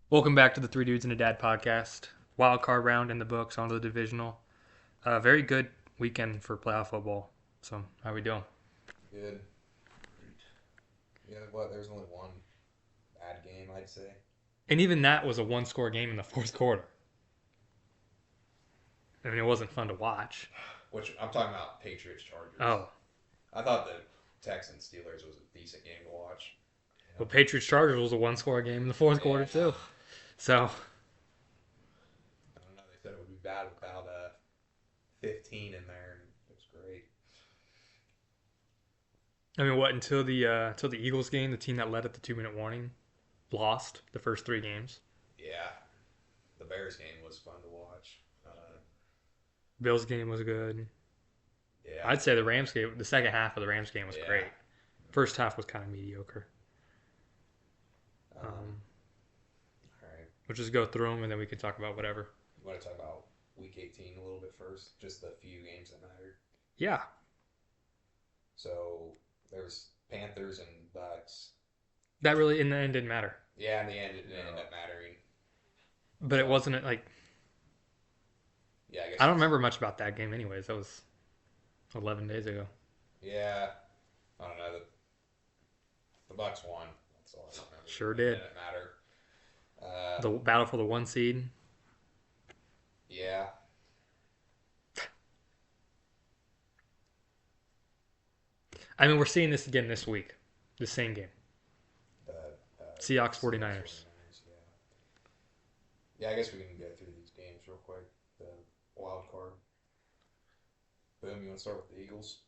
Welcome back to the Three Dudes and a Dad podcast. Wild card round in the books on the divisional. Very good weekend for playoff football. So, how we doing? Good. There's only one bad game, I'd say. And even that was a one-score game in the fourth quarter. I mean, it wasn't fun to watch. Which I'm talking about Patriots Chargers. Oh, I thought the Texans Steelers was a decent game to watch. well, Patriots Chargers was a one-score game in the fourth quarter Yeah. too. So, I don't know. They said it would be bad without 15 in there, and it was great. I mean, what until the Eagles game, the team that led at the 2-minute warning, lost the first three games. Yeah, the Bears game was fun to watch. Bills game was good. Yeah. I'd say the Rams game, the second half of the Rams game was Yeah. great. First half was kind of mediocre. All right. We'll just go through them and then we can talk about whatever. You want to talk about Week 18 a little bit first? Just the few games that mattered. Yeah. So there was Panthers and Bucks. That really, in the end, didn't matter. Yeah, in the end, it didn't end up mattering. But it wasn't like. Yeah, I guess. I don't remember much about that game, anyways. That was 11 days ago. Yeah, I don't know. The Bucks won. That's all I remember. Sure It did. didn't matter. The battle for the one seed. Yeah. I mean, we're seeing this again this week. The same game. The Seahawks 49ers. Yeah. Yeah, I guess we can go through these games real quick. The wild card. Boom, you want to start with the Eagles?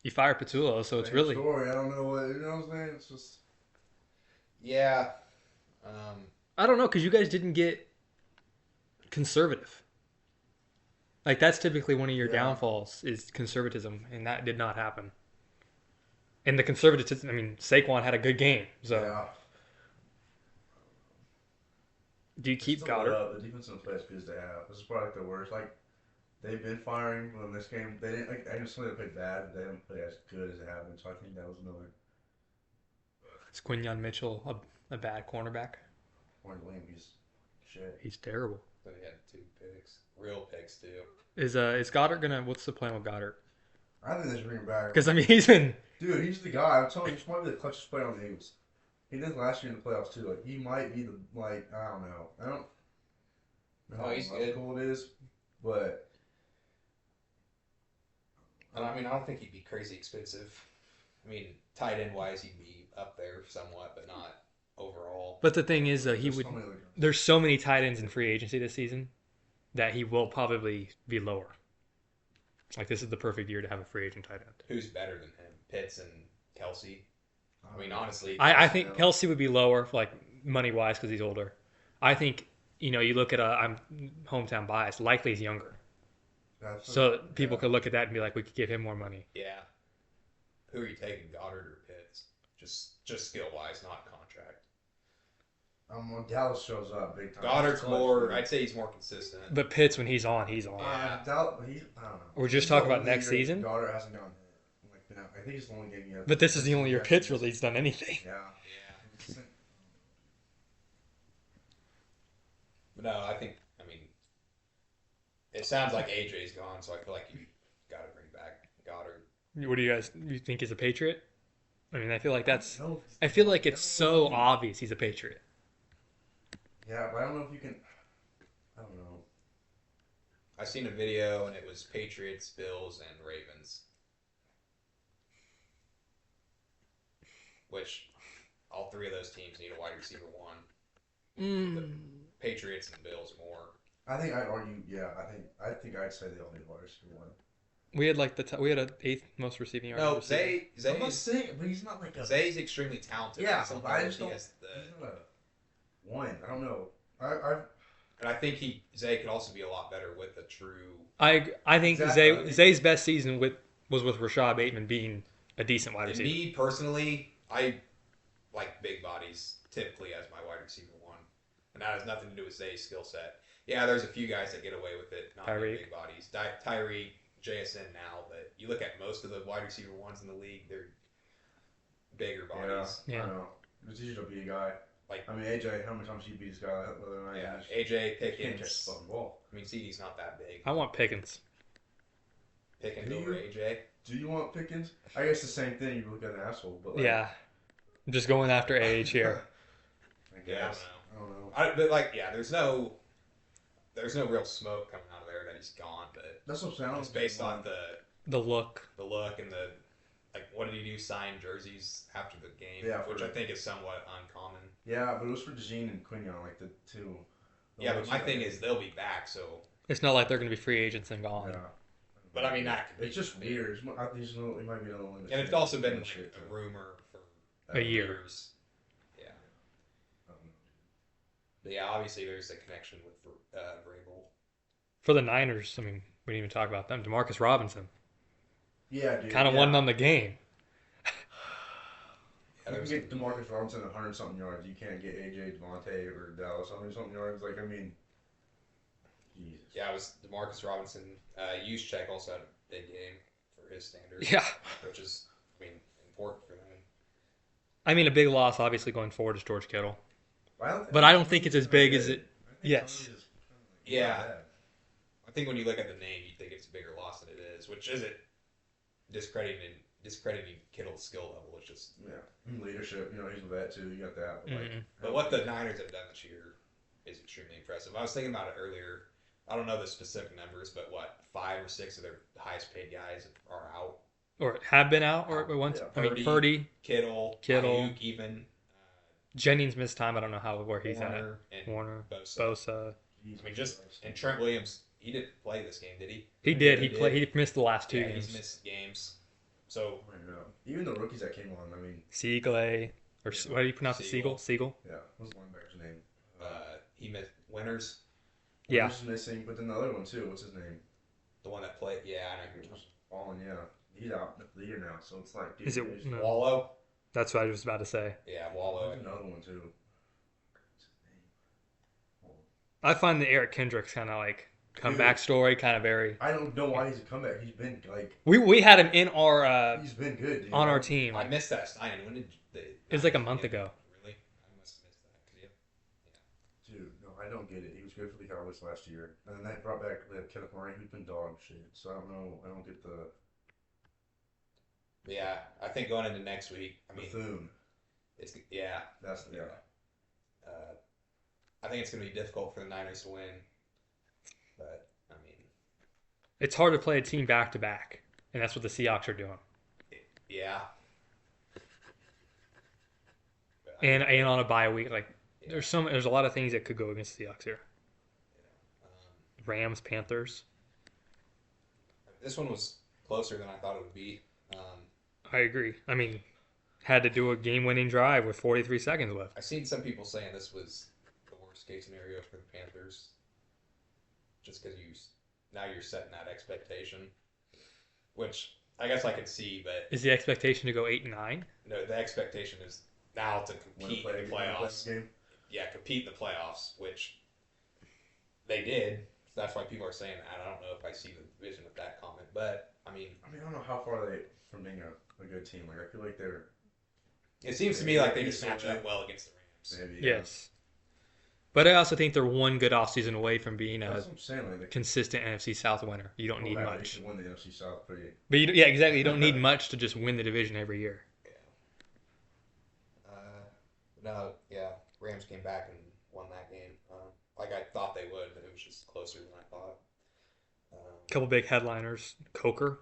You fire Patullo, so it's Same really. story. I don't know what you know what I'm saying. It's just Yeah. Um, I don't know, because you guys didn't get conservative. Like, that's typically one of your Yeah. downfalls, is conservatism, and that did not happen. And the conservatism, I mean, Saquon had a good game, so. yeah. Do you keep Still Goddard? the defensive plays because they have. This is probably like the worst. Like they've been firing in this game. They didn't like. I just they played bad. They didn't play as good as they have been. So I think that was another Is Quinyon Mitchell a bad cornerback? point. Lame. He's shit. He's terrible. but he had 2 picks. Real picks, too. Is Goddard gonna? What's the plan with Goddard? I think they should bring him back. Because I mean, he's been. Dude, he's the guy. I'm telling you, he's probably the clutchest player on the Eagles. He did last year in the playoffs too. Like he might be the I don't know. I don't know Oh, how he's good. cool it is, but And I mean, I don't think he'd be crazy expensive. I mean, tight end wise, he'd be up there somewhat, but not overall. But the thing is, he there's would. so many, like, There's so many tight ends in free agency this season that he will probably be lower. Like, this is the perfect year to have a free agent tight end. Who's better than him? Pitts and Kelsey? I mean, honestly. I think Kelsey would be lower, like money wise, because he's older. I think you look at I'm hometown bias. Likely he's younger, that's so people could look at that and be like, we could give him more money. Yeah. Who are you taking, Goddard or Pitts? Just skill wise, not contract. When Dallas shows up big time. Goddard's He's clutch, more. dude. I'd say he's more consistent. But Pitts, when he's on, he's on. Yeah. I don't know. We're just talking about next season? Goddard hasn't gone. I think it's the only game he has. But this is the only year Pitts really has done anything. Yeah. Yeah. But no, I think. I mean, it sounds like AJ's gone, so I feel like you got to bring back Goddard. What do you think he's a Patriot? I mean, I feel like that's. No, I feel like it's so obvious he's a Patriot. Yeah, but I don't know if you can. I don't know. I seen a video and it was Patriots, Bills, and Ravens, which all three of those teams need a wide receiver one. The Patriots and Bills more. I think I'd argue. Yeah, I think I'd say they all need wide receiver one. We had we had an eighth most receiving yard. No, receiver. I'm not saying, but he's not like a. Zay's extremely talented. Yeah, I don't but know I if just he don't. has He's not a one. I don't know. I and I think Zay could also be a lot better with a true. I think Exactly. Zay's best season was with Rashad Bateman being a decent wide receiver. Me personally, I like big bodies typically as my wide receiver one, and that has nothing to do with Zay's skill set. Yeah, there's a few guys that get away with it, not Tyreek. big bodies. Tyreek, JSN now, but you look at most of the wide receiver ones in the league, they're bigger bodies. Yeah. I know. He's usually be a guy. Like, I mean, AJ, how many times he beat his guy the other night? yeah, He just AJ can't catch Pickens. the fucking ball. I mean, CD's not that big. I want Pickens. Pickens Do over you? AJ. Do you want Pickens? I guess the same thing. You look at an asshole, but like, Yeah, I'm just going after age here. I Yeah, guess. I don't know. But like, yeah, there's no real smoke coming out of there that he's gone. But That's what sounds. it's based on The look. the look and the like. What did he do? Sign jerseys after the game, Yeah, which I think is somewhat uncommon. Yeah, but it was for DeJean and Quinion, like the two. Yeah, but my thing is they'll be back. So, It's not like they're going to be free agents and gone. Yeah. but I mean, that could be It's just weird. I think it might be another one. And it's also been like a rumor for A year. years. Yeah. But yeah, obviously there's a connection with Vrabel. For the Niners, I mean, we didn't even talk about them. Demarcus Robinson Yeah, dude. kind of won them the game. Yeah, You can get Demarcus Robinson 100 something yards. You can't get AJ Devontae or Dallas 100 something yards. Like, I mean, Jesus. Yeah, it was Demarcus Robinson. Juszczyk also had a big game for his standards. Yeah. Which is, I mean, important for them. I mean, a big loss, obviously, going forward is George Kittle. But I don't think it's as big as it. Yes. Yeah. I think when you look at the name, you think it's a bigger loss than it is, which isn't discrediting Kittle's skill level. It's just leadership. You know, he's a vet too. You got that. But, but what the Niners have done this year is extremely impressive. I was thinking about it earlier. I don't know the specific numbers, but what 5 or 6 of their highest paid guys are out. Or have been out or once. Yeah. I mean, Purdy, Kittle, Kittle. Ayuk even. Jennings missed time. I don't know where he's Warner at. and Warner, Bosa. Bosa. I mean, and Trent Williams, he didn't play this game, did he? He did. He missed the last 2 Yeah, games. he's missed games. So I know. Even the rookies that came on, I mean, Siegel, or what do you pronounce it? Siegel. Siegel. yeah, what's the linebacker's name? he missed Winters, Yeah. Winters is missing, but then the other one too. What's his name? the one that played. Yeah, I know. Fallen, yeah. He's out the year now, so it's like, dude, Is it no, Wallow. That's what I was about to say. Yeah, Wallow. There's another one too. What's his name? I find the Eric Kendricks kind of like comeback story kind of very. I don't know why he's a comeback. He's been like We had him in our he's been good, dude. on our team. I missed that Stein. When did they? It was like a month ago. Really? I must have missed that. Dude, no, I don't get it. He was good for the Cowboys last year, and then they brought back Kenneth Murray, who's been dog shit. So I don't know. I don't get the Yeah, I think going into next week. I mean, Bethune. it's That's the I think it's going to be difficult for the Niners to win, but I mean, It's hard to play a team back to back, and that's what the Seahawks are doing. yeah. But, And on a bye week, like yeah. there's a lot of things that could go against the Seahawks here. Um, Rams, Panthers. this one was closer than I thought it would be. I agree. I mean, had to do a game-winning drive with 43 seconds left. I've seen some people saying this was the worst case scenario for the Panthers, just because now you're setting that expectation, which I guess I could see, but Is the expectation to go 8-9? no, the expectation is now to compete in the playoffs. Game. Yeah, compete in the playoffs, which they did. That's why people are saying that. I don't know if I see the vision with that comment, but I mean, I don't know how far they from being a good team. Like I feel like they're it seems to me like they just match up well against the Rams. maybe Yes. But I also think they're one good offseason away from being That's a what I'm saying. Like consistent NFC South winner. You don't need They much. should win the NFC South pretty. But yeah, exactly. You don't need much to just win the division every year. No, yeah, Rams came back and won that game. Like I thought they would, but it was just closer than I thought. Couple big headliners. Coker.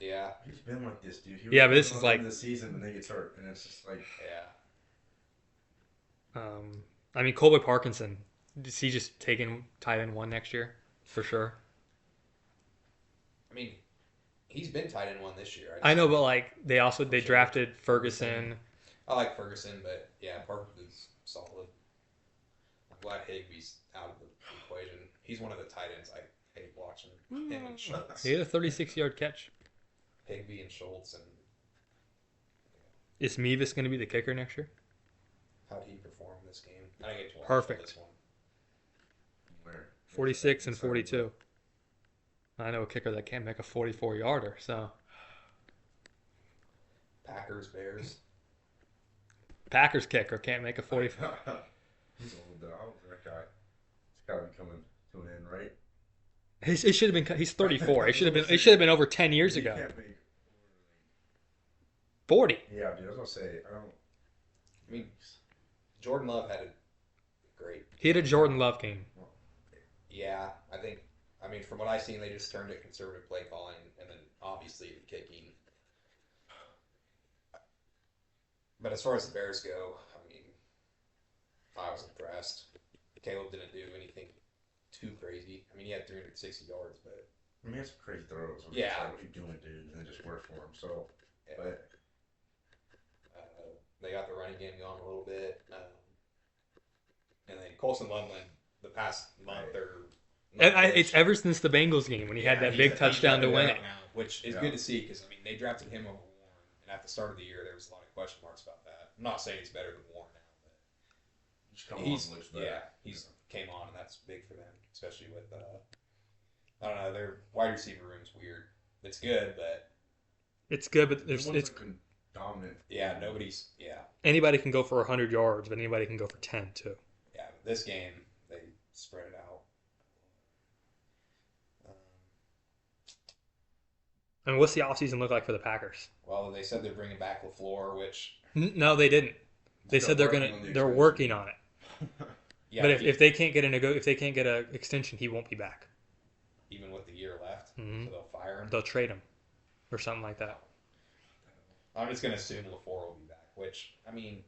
Yeah, He's been like this, dude. He Yeah, was but this going is on like- into the season, and then gets hurt, and it's just like yeah. I mean, Colby Parkinson. Is he just taking tight end 1 next year? For sure. I mean, he's been tight end 1 this year. I know, but like they drafted Ferguson. I like Ferguson, but yeah, Parkinson's solid. I'm glad Higby's out of the equation. He's one of the tight ends I hate watching. Him and Schultz. He had a 36-yard catch. Higby and Schultz, and Is Mevis going to be the kicker next year? how did he perform this game? I didn't get to watch Perfect. this one. where 46 and 42. I know a kicker that can't make a 44-yarder, so. Packers, Bears. Packers kicker can't make a 40. He's old though. That guy. It's got to be coming to an end, right? It should have been. He's 34. I It was should have gonna been. It say, should have been over 10 years he ago. can't make. 40. Yeah, dude. I was gonna say I don't. I mean, Jordan Love had a great. He had a Jordan Love game. Yeah, I think. I mean, from what I've seen, they just turned to conservative play calling, and then obviously the kicking. But as far as the Bears go, I mean, I was impressed. Caleb didn't do anything too crazy. I mean, he had 360 yards, but I mean, it's crazy throws. I'm Yeah. just like, what are you doing, dude? And it just worked for him. So, yeah. but They got the running game going a little bit. And then Colson Loveland, the past month or It's ever since the Bengals game when he had that big touchdown to win it. now, which is good to see because I mean they drafted him over Warren, and at the start of the year there was a lot of question marks about that. I'm not saying he's better than Warren now, just but come he's on, looks better. he's came on, and that's big for them, especially with I don't know, their wide receiver room's weird. It's good, but It's good, but He's it's dominant. nobody's anybody can go for 100 yards, but anybody can go for 10 too. This game they spread it out. I mean, what's the offseason look like for the Packers? Well, they said they're bringing back LaFleur, which No, they didn't. They Still said working on the they're extension. working on it. But he- if they can't get if they can't get an extension, he won't be back. even with the year left, Mhm. so they'll fire him. They'll trade him or something like that. I'm just gonna assume LaFleur will be back, which I mean,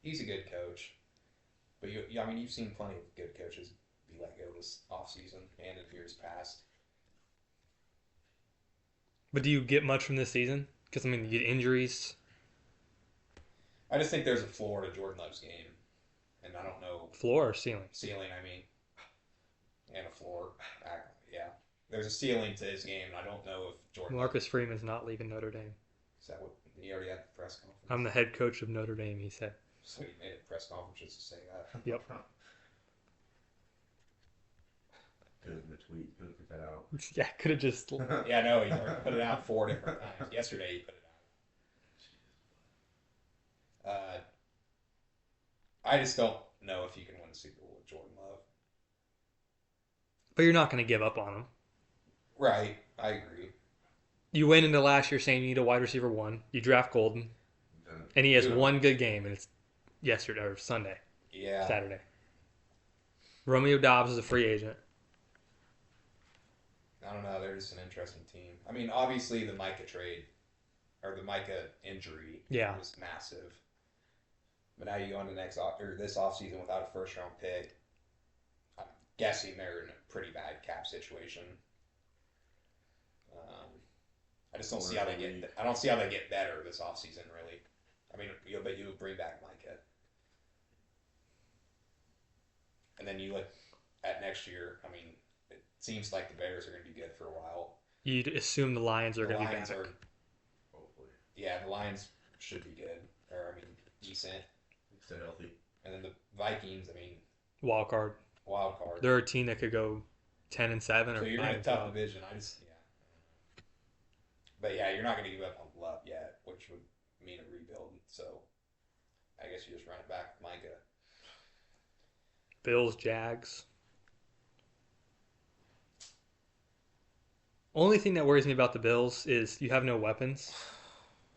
he's a good coach, but I mean, you've seen plenty of good coaches be let go this offseason and in years past. But do you get much from this season? Because I mean, you get injuries. I just think there's a floor to Jordan Love's game, and I don't know Floor or ceiling? ceiling. I mean, and a floor. Yeah, there's a ceiling to his game, and I don't know if Jordan. Marcus Freeman's not leaving Notre Dame. Is that what he already had the press conference? I'm the head coach of Notre Dame, he said. So he made a press conference just to say that. Yep. Good in the tweet. Good to get that out. Yeah, could have just. Yeah, no, he already put it out 4 different times. Yesterday he put it out. I just don't know if you can win the Super Bowl with Jordan Love. But you're not going to give up on him. Right, I agree. You went into last year saying you need a wide receiver one. You draft Golden, and he has Dude. one good game, and it's yesterday or Sunday, Yeah, Saturday. Romeo Dobbs is a free agent. I don't know. They're just an interesting team. I mean, obviously the Micah trade or the Micah injury Yeah. was massive. But now you go into this offseason without a first round pick. I'm guessing they're in a pretty bad cap situation. I just don't see how they get. I don't see how they get better this offseason, really. I mean, but you bring back Micah, and then you look at next year. I mean, it seems like the Bears are going to be good for a while. You'd assume the Lions are The going to be Lions back. Hopefully. Yeah, the Lions should be good, or I mean, decent. Stay healthy. And then the Vikings, I mean, Wild card. wild card. They're a team that could go 10-7 or So you're in a 5-12. tough division. But yeah, you're not going to give up on Love yet, which would mean a rebuild. So I guess you just run it back with Micah. Bills, Jags. Only thing that worries me about the Bills is you have no weapons,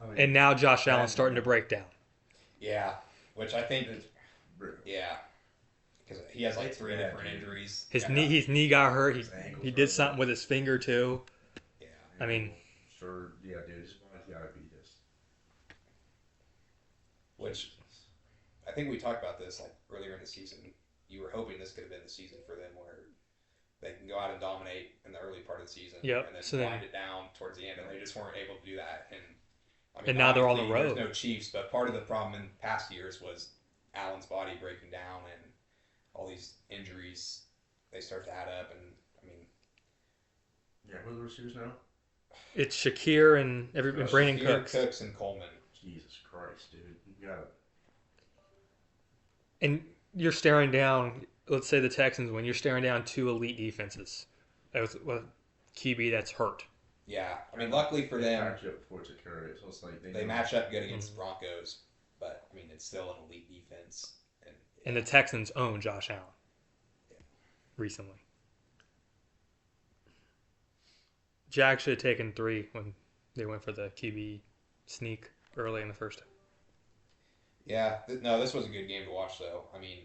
I mean, and now Josh Allen's starting to break down. Yeah, which I think, it's brutal. yeah, because he has like It's 3 bad, different dude. injuries. His Yeah. knee got hurt. His ankle's He did hurt. something with his finger too. Yeah. I mean, Sure, yeah, dude. His body's gotta be just. Which I think we talked about this like earlier in the season. You were hoping this could have been the season for them where they can go out and dominate in the early part of the season, Yep, and then so then- wind it down towards the end, and they just weren't able to do that. And I And now they're on the obviously, road. There's no Chiefs, but part of the problem in past years was Allen's body breaking down and all these injuries. They start to add up, and I mean, Yeah, who are the receivers now? it's Shakir and Brandon Shakir, Cooks. and Coleman. Jesus Christ, dude. You gotta. And you're staring down, let's say the Texans, when you're staring down 2 elite defenses. With QB that's hurt. Yeah, I mean, luckily for They them, match up before it's a carry, so it's like they know. match up good against the Broncos. but I mean, it's still an elite defense. And And the Texans own Josh Allen recently. Jags should have taken 3 when they went for the QB sneak early in the first. no, this was a good game to watch, though. I mean,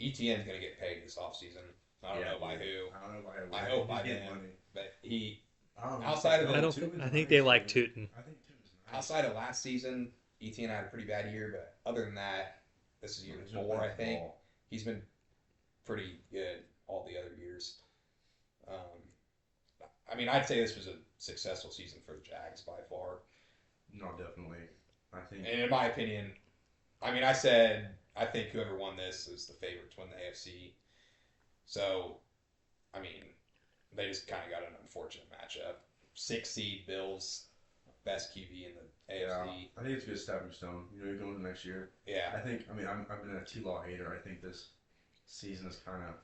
ETN's going to get paid this offseason. I don't know by who. I don't know by who. I hope by He's getting them. money. But he, I don't know. outside of I don't. I think they like Tootin. I think Tootin's nice. outside of last season, ETN had a pretty bad year. But other than that, this is year He's been 4, I playing think. ball. He's been pretty good all the other years. I mean, I'd say this was a successful season for the Jags by far. No, definitely. I think. And in my opinion, I mean, I think whoever won this is the favorite to win the AFC. So, I mean, they just kind of got an unfortunate matchup. 6 seed Bills, best QB in the AFC. Yeah, I think it's a good stepping stone. You're going to next year. Yeah. I've been a T-Law hater. I think this season is kind of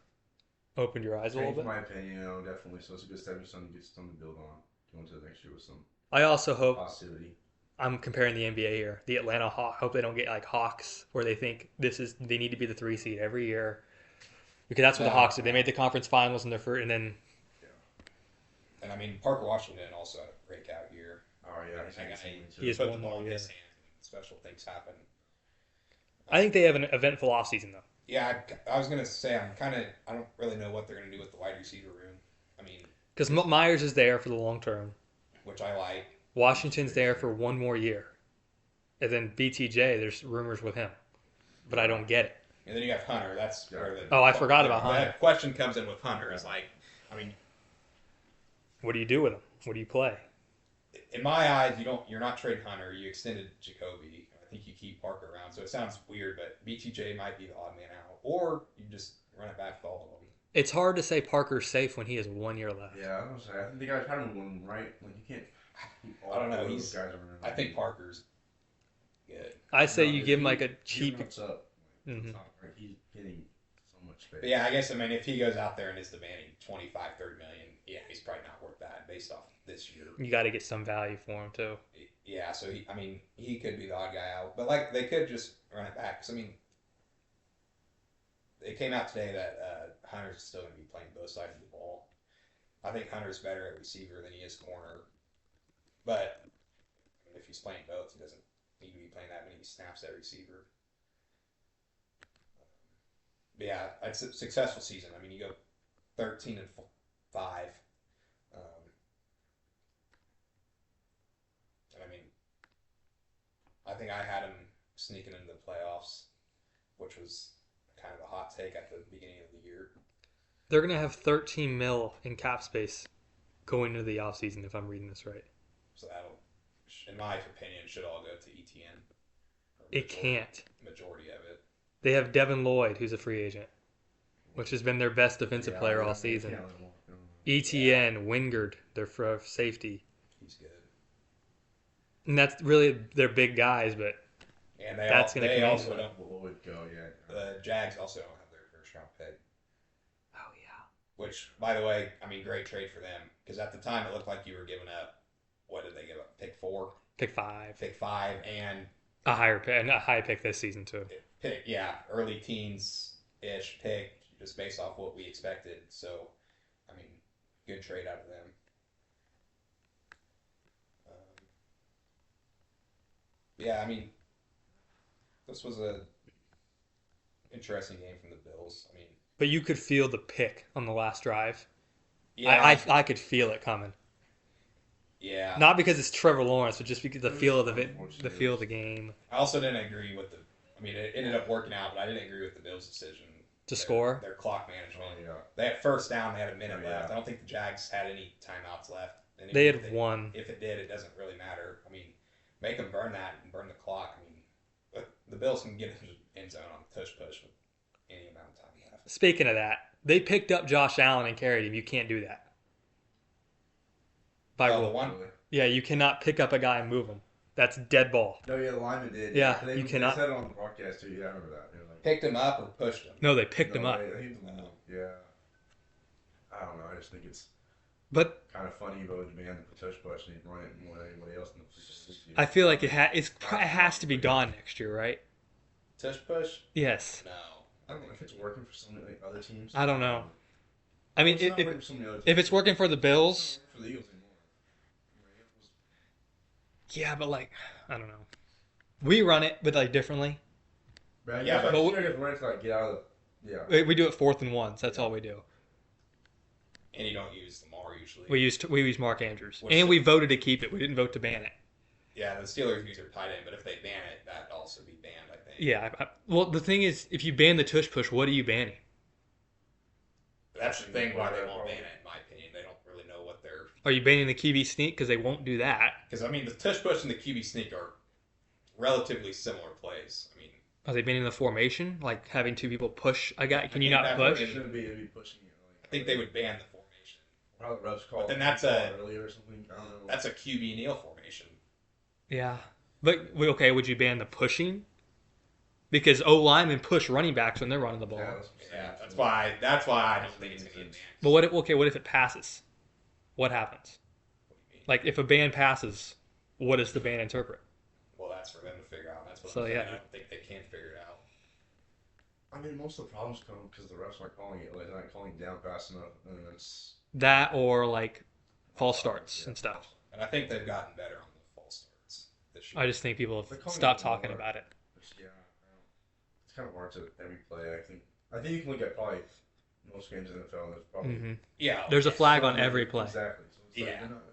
Opened your eyes a little changed bit. my opinion, definitely. So it's a good stepping stone to get something to build on going to the next year with some I also hope positivity. I'm comparing the NBA here. The Atlanta Hawks. Hope they don't get like Hawks, where they think they need to be the 3 seed every year, because that's what the Hawks did. They made the conference finals in their first, and then. And I mean, Parker Washington also had a breakout year. Oh yeah, He has put one the ball more in year. his hands and special things happen. I think they have an eventful offseason though. Yeah, I was gonna say I don't really know what they're gonna do with the wide receiver room. I mean, Because Myers is there for the long term. which I like. Washington's there for 1 more year. And then BTJ, there's rumors with him. But I don't get it. And then you have Hunter. That's where the I forgot about Hunter. The question comes in with Hunter. Is like, I mean, What do you do with him? What do you play? in my eyes, you're not trading Hunter. You extended Jacoby. I think you keep Parker around. So it sounds weird, but BTJ might be the odd man out, or you just run it back with all of them. It's hard to say Parker's safe when he has 1 year left. Yeah, I was gonna say. I think the guys had him one right. Like you can't. Keep all I don't know. those guys around. I think Parker's good. I say you if give him he- like a he cheap. runs up. Mhm. It's not right. He's getting so much space. But yeah, I guess, I mean, if he goes out there and is demanding 25, 30 million, yeah, he's probably not worth that based off this year. You got to get some value for him too. Yeah, so he could be the odd guy out. But like, they could just run it back. Because, I mean, it came out today that Hunter's still going to be playing both sides of the ball. I think Hunter's better at receiver than he is corner. But I mean, if he's playing both, he doesn't need to be playing that many snaps at receiver. But yeah, it's a successful season. I mean, you go 13-5. And I mean, I think I had him sneaking into the playoffs, which was kind of a hot take at the beginning of the year. They're going to have 13 mil in cap space going into the offseason, if I'm reading this right. So that'll, in my opinion, should all go to ETN. It can't. Majority of it. They have Devin Lloyd, who's a free agent, which has been their best defensive player all season. ETN, Wingard, their safety. He's good. And that's really their big guys, but And that's going to come also in. don't. Lloyd go, yeah. The Jags also don't have their first round pick. Oh, yeah. Which, by the way, I mean, great trade for them. Because at the time, it looked like you were giving up, what did they give up? Pick 4? Pick 5. Pick 5 and A high pick this season, too. early teens-ish pick, just based off what we expected. So, I mean, good trade out of them. Yeah, I mean, this was a interesting game from the Bills. I mean, But you could feel the pick on the last drive. yeah, I could feel it coming. yeah. Not because it's Trevor Lawrence, but just because the feel of the feel of the game. I also didn't agree with I mean, it ended up working out, but I didn't agree with the Bills' decision To score? their clock management. Oh, yeah. They had first down. They had a minute Oh, yeah. left. I don't think the Jags had any timeouts left. And They if had one. If it did, it doesn't really matter. I mean, make them burn that and burn the clock. I mean, the Bills can get in the end zone on push with any amount of time you have. Speaking of that, they picked up Josh Allen and carried him. You can't do that. By The rule. one, Yeah, you cannot pick up a guy and move him. That's dead ball. No, yeah, the lineman did. Yeah, they, you cannot- They said it on the broadcast too. Yeah, I remember that. They were like, picked him up or pushed him. No, they picked him up. Yeah. I don't know. I just think it's But Kind of funny, but with the man the tush push and he's running more than anybody else in the league. I feel like it has to be gone next year, right? Tush push? Yes. No. I don't know if it's working for some like, other teams. I don't know. I mean, It's not working for some of the other if teams. it's working for the It's Bills, not working for the Eagles anymore. Like, it was- yeah, but like, I don't know. We run it, but like differently. But Yeah, yeah, but- but you're right to like get out of the We do it 4th and 1s. That's all we do. And you don't use Lamar usually. We use Mark Andrews, What's and the- we voted to keep it. We didn't vote to ban it. Yeah, the Steelers use their tight end, but if they ban it, that'd also be banned, I think. Yeah. Well, the thing is, if you ban the tush push, what are you banning? That's the thing why they won't ban it, in my opinion. They don't really know what they're. Are you banning the QB sneak? Because they won't do that. Because, I mean, the tush push and the QB sneak are relatively similar plays. I mean, Are they banning the formation? Like having two people push a guy? Can you think not that push? It's gonna be it'd be pushing it. Like, I think they would ban the formation. How the refs call. But then that's a- earlier or something. I don't know. That's a QB kneel formation. Yeah. But okay, would you ban the pushing? Because O linemen push running backs when they're running the ball. Yeah, that's what I'm saying. Yeah, that's why I don't think it's going to get banned. But what if it passes? What happens? What do you mean? Like if a ban passes, what does the ban interpret? Well, that's for them to figure out. That's what So, I'm saying. yeah. I don't think they can figure it out. I mean, most of the problems come because the refs aren't calling it. Like, they're not calling it down fast enough, and then it's That or like false starts and stuff. And I think they've gotten better on the false starts this year. I just think people They're have calling stopped it more. talking about it. yeah. It's kind of hard to every play. I think you can look at probably most games in the NFL. And there's probably Hmm Yeah. There's a flag on every play. Exactly. So it's Yeah. Like, they're not, like,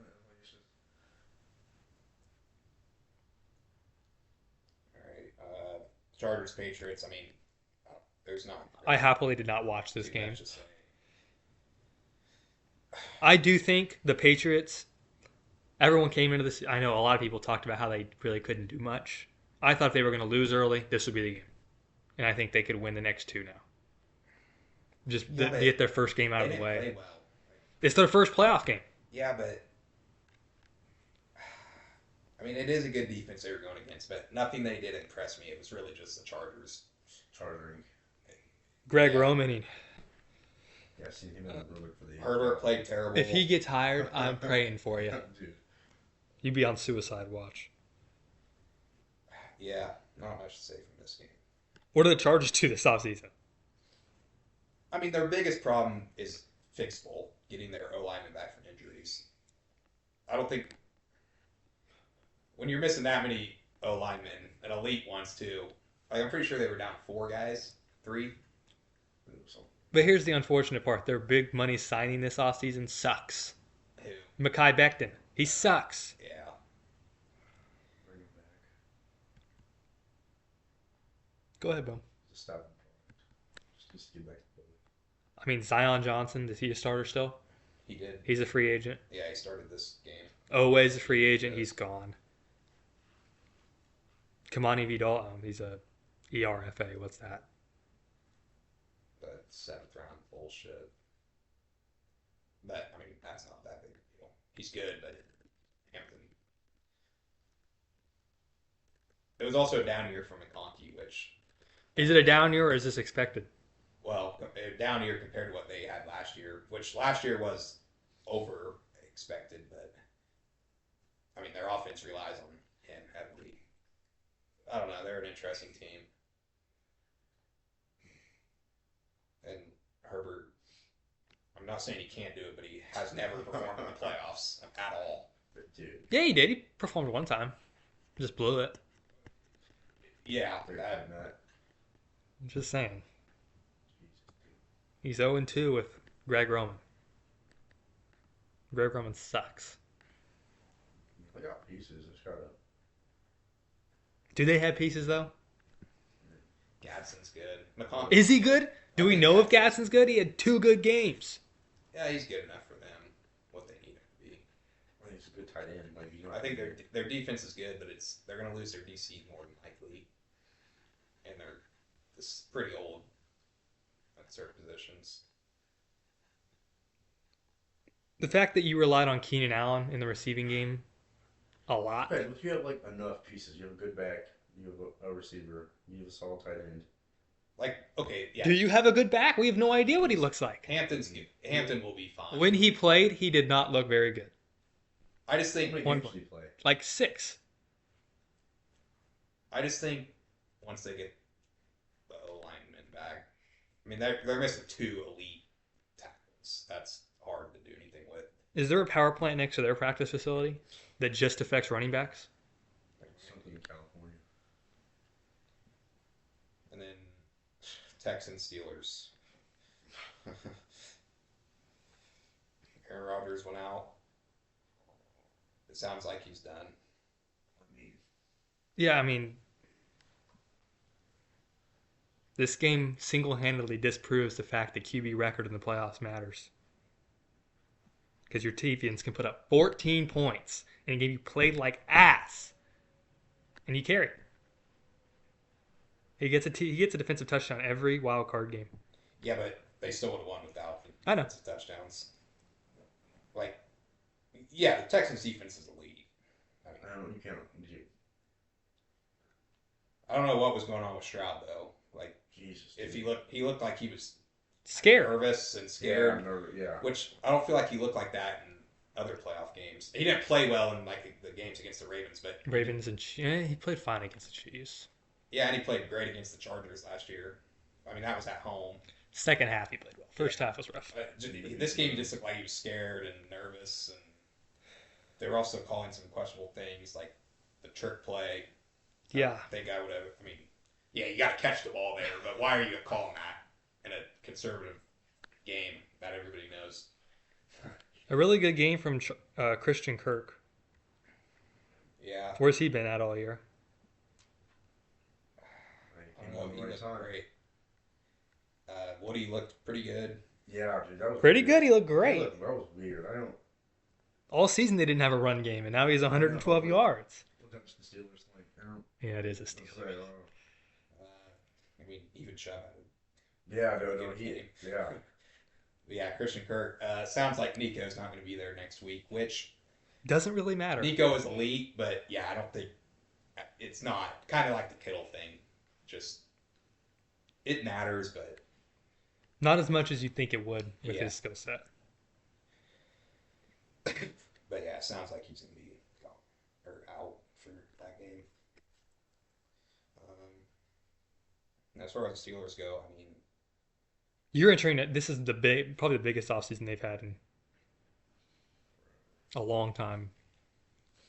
it's just, All right. Chargers, Patriots. I mean, there's not. I happily did not watch this Dude, game. that's just I do think the Patriots. Everyone came into this. I know a lot of people talked about how they really couldn't do much. I thought if they were going to lose early, this would be the game, and I think they could win the next two now. Just Yeah, but get their first game out they of the didn't way. play well. It's their first playoff game. Yeah, but I mean, it is a good defense they were going against, but nothing they did impress me. It was really just the Chargers. chartering. Greg Yeah. Roman. Yeah, see him in the rubric for the Herbert played terrible. If he gets hired, I'm praying for you. Dude. You'd be on suicide watch. Yeah, not much to say from this game. What do the Chargers do this offseason? I mean, their biggest problem is fixable, getting their O lineman back from injuries. I don't think when you're missing that many O linemen, and elite ones too. Like, I'm pretty sure they were down 4 guys, 3. So, But here's the unfortunate part. Their big money signing this offseason sucks. Who? Mekhi Becton. He sucks. Yeah. bring him back. Go ahead, Boom. Just stop him. Just get back to the building. I mean, Zion Johnson, is he a starter still? He did. He's a free agent. Yeah, he started this game. Always a free agent. He's gone. Kamani Vidal, he's a ERFA. What's that? But 7th round bullshit. But, I mean, that's not that big a deal. He's good, but Hampton. It was also a down year for McConkey, which, Is it a down year or is this expected? well, a down year compared to what they had last year, which last year was over expected, but I mean, their offense relies on him heavily. I don't know. They're an interesting team. And Herbert, I'm not saying he can't do it, but he has never performed in the playoffs at all. But dude, Yeah, he did. He performed one time. Just blew it. Yeah, they're that, doing that. I'm just saying. Jesus, dude. He's 0-2 with Greg Roman. Greg Roman sucks. They got pieces. Just gotta. Do they have pieces, though? Gadsden's good. McConkey, Is he good? Do we know if Gadsden's good? He had 2 good games. yeah, he's good enough for them. What they need him to be. I think he's a good tight end. Like, you know, I think their defense is good, but they're going to lose their DC more than likely, and they're pretty old at certain positions. The fact that you relied on Keenan Allen in the receiving game a lot. Okay, if you have like enough pieces, you have a good back, you have a receiver, you have a solid tight end. Like, okay, yeah, Do you have a good back? We have no idea what he looks like. Hampton will be fine. When he played, he did not look very good. I just How think many One games did he play? Like 6. I just think once they get the O lineman back, I mean they're missing 2 elite tackles. That's hard to do anything with. Is there a power plant next to their practice facility that just affects running backs? Something in California. And then Texans Steelers. Aaron Rodgers went out. It sounds like he's done. I mean, Yeah, I mean, this game single-handedly disproves the fact that QB record in the playoffs matters. Because your Tevians can put up 14 points in a game you played like ass, and you carry. He gets a defensive touchdown every wild card game. Yeah, but they still would have won without the I know. defensive touchdowns. Like, yeah, the Texans defense is elite. I mean, I don't. You can't. I don't know what was going on with Stroud though. Like, Jesus. if he looked like he was Scared. nervous and scared, Yeah. which I don't feel like he looked like that in other playoff games. He didn't play well in like the games against the Ravens, but Ravens and he played fine against the Chiefs. yeah, and he played great against the Chargers last year. I mean, that was at home. Second half he played well. First half was rough. This game, he just looked like he was scared and nervous, and they were also calling some questionable things like the trick play. Yeah. I think I would have. I mean, yeah, you got to catch the ball there, but why are you calling that in a conservative game that everybody knows? A really good game from Christian Kirk. Yeah, Where's he been at all year? I don't know. He looked great. Woody looked pretty good. Yeah, dude, that was Pretty weird. good. He looked great. That was weird. I don't. All season they didn't have a run game, and now he's 112 yards. Look at the Steelers. Like, I don't. Yeah, it is a Let's steal. say, I mean, even Chubb. yeah, no, yeah. But yeah, Christian Kirk. Sounds like Nico's not going to be there next week, which Doesn't really matter. Nico is elite, but yeah, I don't think it's not kind of like the Kittle thing. Just it matters, but Not as much as you think it would with Yeah. his skill set. but yeah, it sounds like he's going to be gone or out for that game. As far as the Steelers go, I mean, You're entering it. This is probably the biggest offseason they've had in a long time.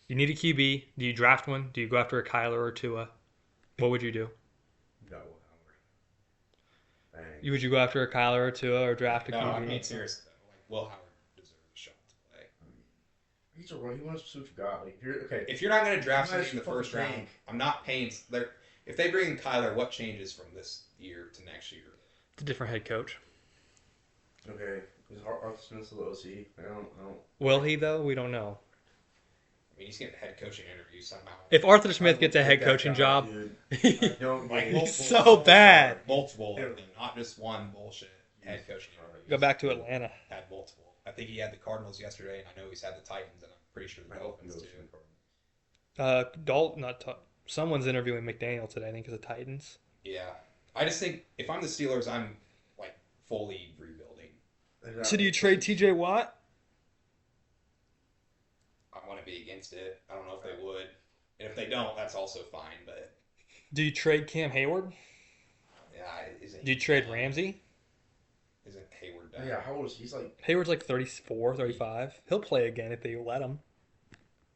You need a QB. Do you draft one? Do you go after a Kyler or Tua? What would you do? No, Howard. Dang. Would you go after a Kyler or Tua or draft a no, QB? I mean seriously though, like Will Howard deserves a shot to play. He's a run. He wants to forgot. Like, okay. If you're not going to draft You might somebody in the fucking first round, think. I'm not paying. If they bring in Kyler, what changes from this year to next year? It's a different head coach. Okay. Is Arthur Smith still the OC? I don't. Will he, though? We don't know. I mean, he's getting a head coaching interview somehow. If Arthur Smith I gets will a head take that coaching job, dude. I he's don't Like, get it. so bad. Multiple of them, not just one bullshit head coaching interview. Go back to Atlanta. Had multiple. I think he had the Cardinals yesterday, and I know he's had the Titans, and I'm pretty sure the I hope he Dolphins goes too. to the Cardinals. Someone's interviewing McDaniel today. I think it's the Titans. Yeah, I just think if I'm the Steelers, I'm like fully rebuilding. So do you trade T.J. Watt? I want to be against it. I don't know if they would, and if they don't, that's also fine. But Do you trade Cam Hayward? yeah, isn't Do you trade Ramsey? Isn't Hayward done? Yeah, how old is he? He's like, Hayward's like 34, 35. He'll play again if they let him.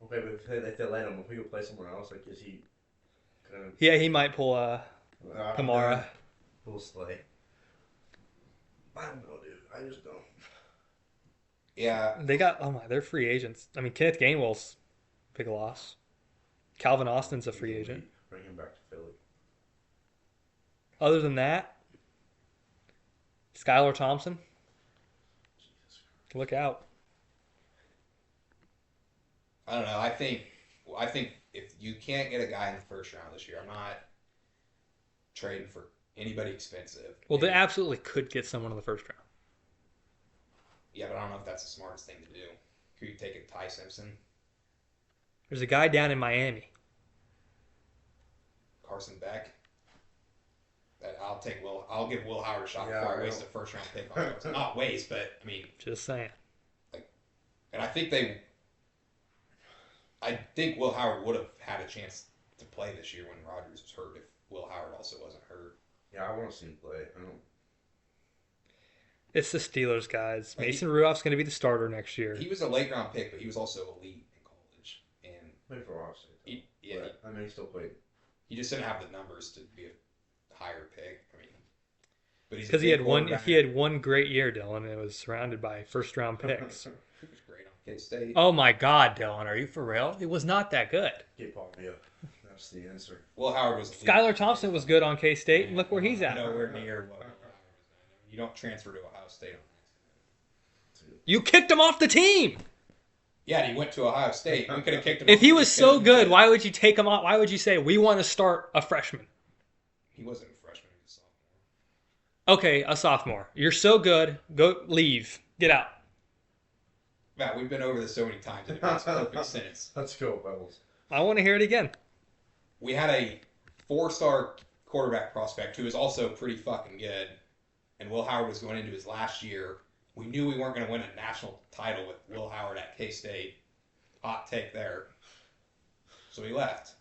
okay, but if they let him, if we go play somewhere else, like, is he gonna Yeah, he might pull Kamara. Full slay? I don't know, dude. I just don't. Yeah, They're free agents. I mean, Kenneth Gainwell's big loss. Calvin Austin's a free agent. Bring him back to Philly. Other than that, Skylar Thompson, Jesus Christ. look out. I don't know. I think if you can't get a guy in the first round this year, I'm not trading for anybody expensive. Well, they absolutely could get someone in the first round. Yeah, but I don't know if that's the smartest thing to do. Could you take a Ty Simpson, There's a guy down in Miami. Carson Beck? I'll give Will Howard a shot Yeah, before I I waste a don't- first round pick on him. Not waste, but I mean, Just saying. and I think Will Howard would have had a chance to play this year when Rodgers was hurt if Will Howard also wasn't hurt. Yeah, I want to see him play. I don't. It's the Steelers, guys. Like, Mason Rudolph's going to be the starter next year. He was a late round pick, but he was also elite in college, and Played for Ohio State. I mean, he still played. he just didn't have the numbers to be a higher pick. I mean, but he's a Because he big had one. quarterback. He had one great year, Dylan, and it was surrounded by first-round picks. He was great on K-State. Oh my God, Dylan, are you for real? It was not that good. Get Palmia. That's the answer. Will Howard was elite. Skylar Thompson was good on K-State, and look where he's at. Nowhere near what Will Howard was. You don't transfer to Ohio State on accident. You kicked him off the team. Yeah, and he went to Ohio State. We could have kicked him. If off. he was so good, why would you take him off? Why would you say we want to start a freshman? He wasn't a freshman. He was a sophomore. Okay, a sophomore. You're so good. Go leave. Get out. Matt, we've been over this so many times, and it makes perfect sense. Let's go, Pebbles. I want to hear it again. We had a 4-star quarterback prospect who was also pretty fucking good, and Will Howard was going into his last year. We knew we weren't going to win a national title with Will Howard at K-State. Hot take there. So he left.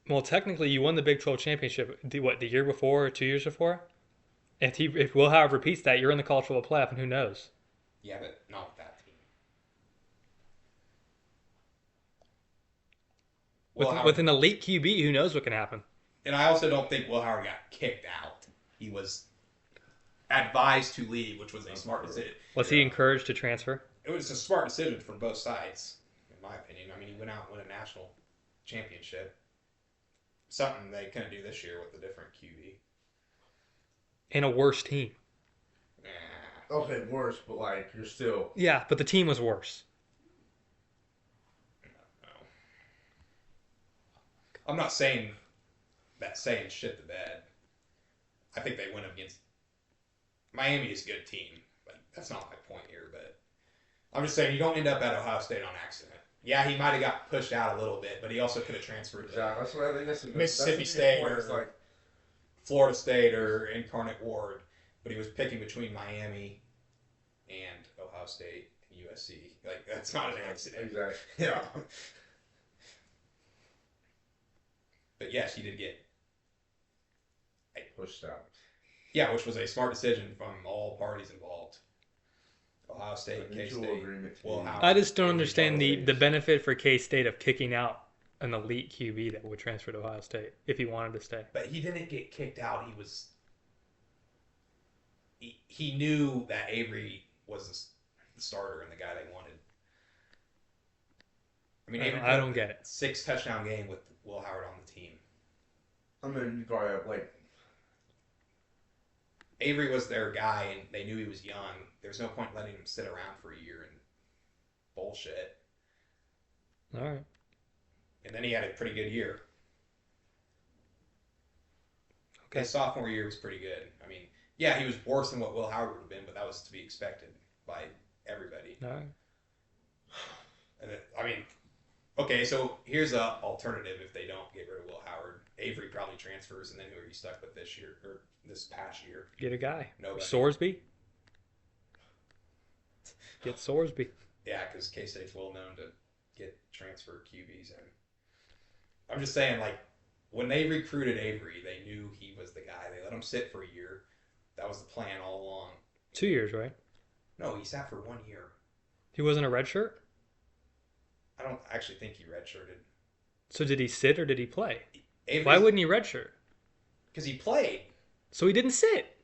Well, technically, you won the Big 12 championship. The year before or 2 years before? If Will Howard repeats that, you're in the college football playoff, and who knows? Yeah, but not with that team. With an elite QB, who knows what can happen? And I also don't think Will Howard got kicked out. He was advised to leave, which was a smart decision. Was he encouraged to transfer? It was a smart decision from both sides, in my opinion. I mean, he went out and won a national championship. Something they couldn't do this year with a different QB. In a worse team. Nah. Okay, worse, but like you're still. Yeah, but the team was worse. No. I'm not saying shit to bed. I think they went up against Miami is a good team. Like, that's not my point here, but I'm just saying you don't end up at Ohio State on accident. Yeah, he might have got pushed out a little bit, but he also could have transferred to Exactly. That's what I think. That's Mississippi State point. or It's like Florida State or Incarnate Ward, but he was picking between Miami and Ohio State and USC. Like, that's not an accident. exactly. Yeah. But yes, he did get Pushed out. yeah, which was a smart decision from all parties involved. Ohio State, Mutual K-State, agreement. Will Howard. I just don't understand the benefit for K-State of kicking out an elite QB that would transfer to Ohio State if he wanted to stay. But he didn't get kicked out. He knew that Avery was the starter and the guy they wanted. I mean, Avery I don't get it. 6 touchdown game with Will Howard on the team. I mean, you probably have like. Avery was their guy, and they knew he was young. There's no point letting him sit around for a year and bullshit. All right. And then he had a pretty good year. Okay. His sophomore year was pretty good. I mean, yeah, he was worse than what Will Howard would have been, but that was to be expected by everybody. All right. And I mean, okay, so here's an alternative if they don't get rid of Will Howard. Avery probably transfers, and then who are you stuck with this year or this past year? Get a guy. Nobody. Sorsby. Get Sorsby. Yeah, because K-State's well known to get transfer QBs in. I'm just saying, like, when they recruited Avery, they knew he was the guy. They let him sit for a year. That was the plan all along. 2 years, right? No, he sat for 1 year. He wasn't a red shirt? I don't actually think he redshirted. So did he sit or did he play? Avery's, Why wouldn't he redshirt? Because he played. So he didn't sit.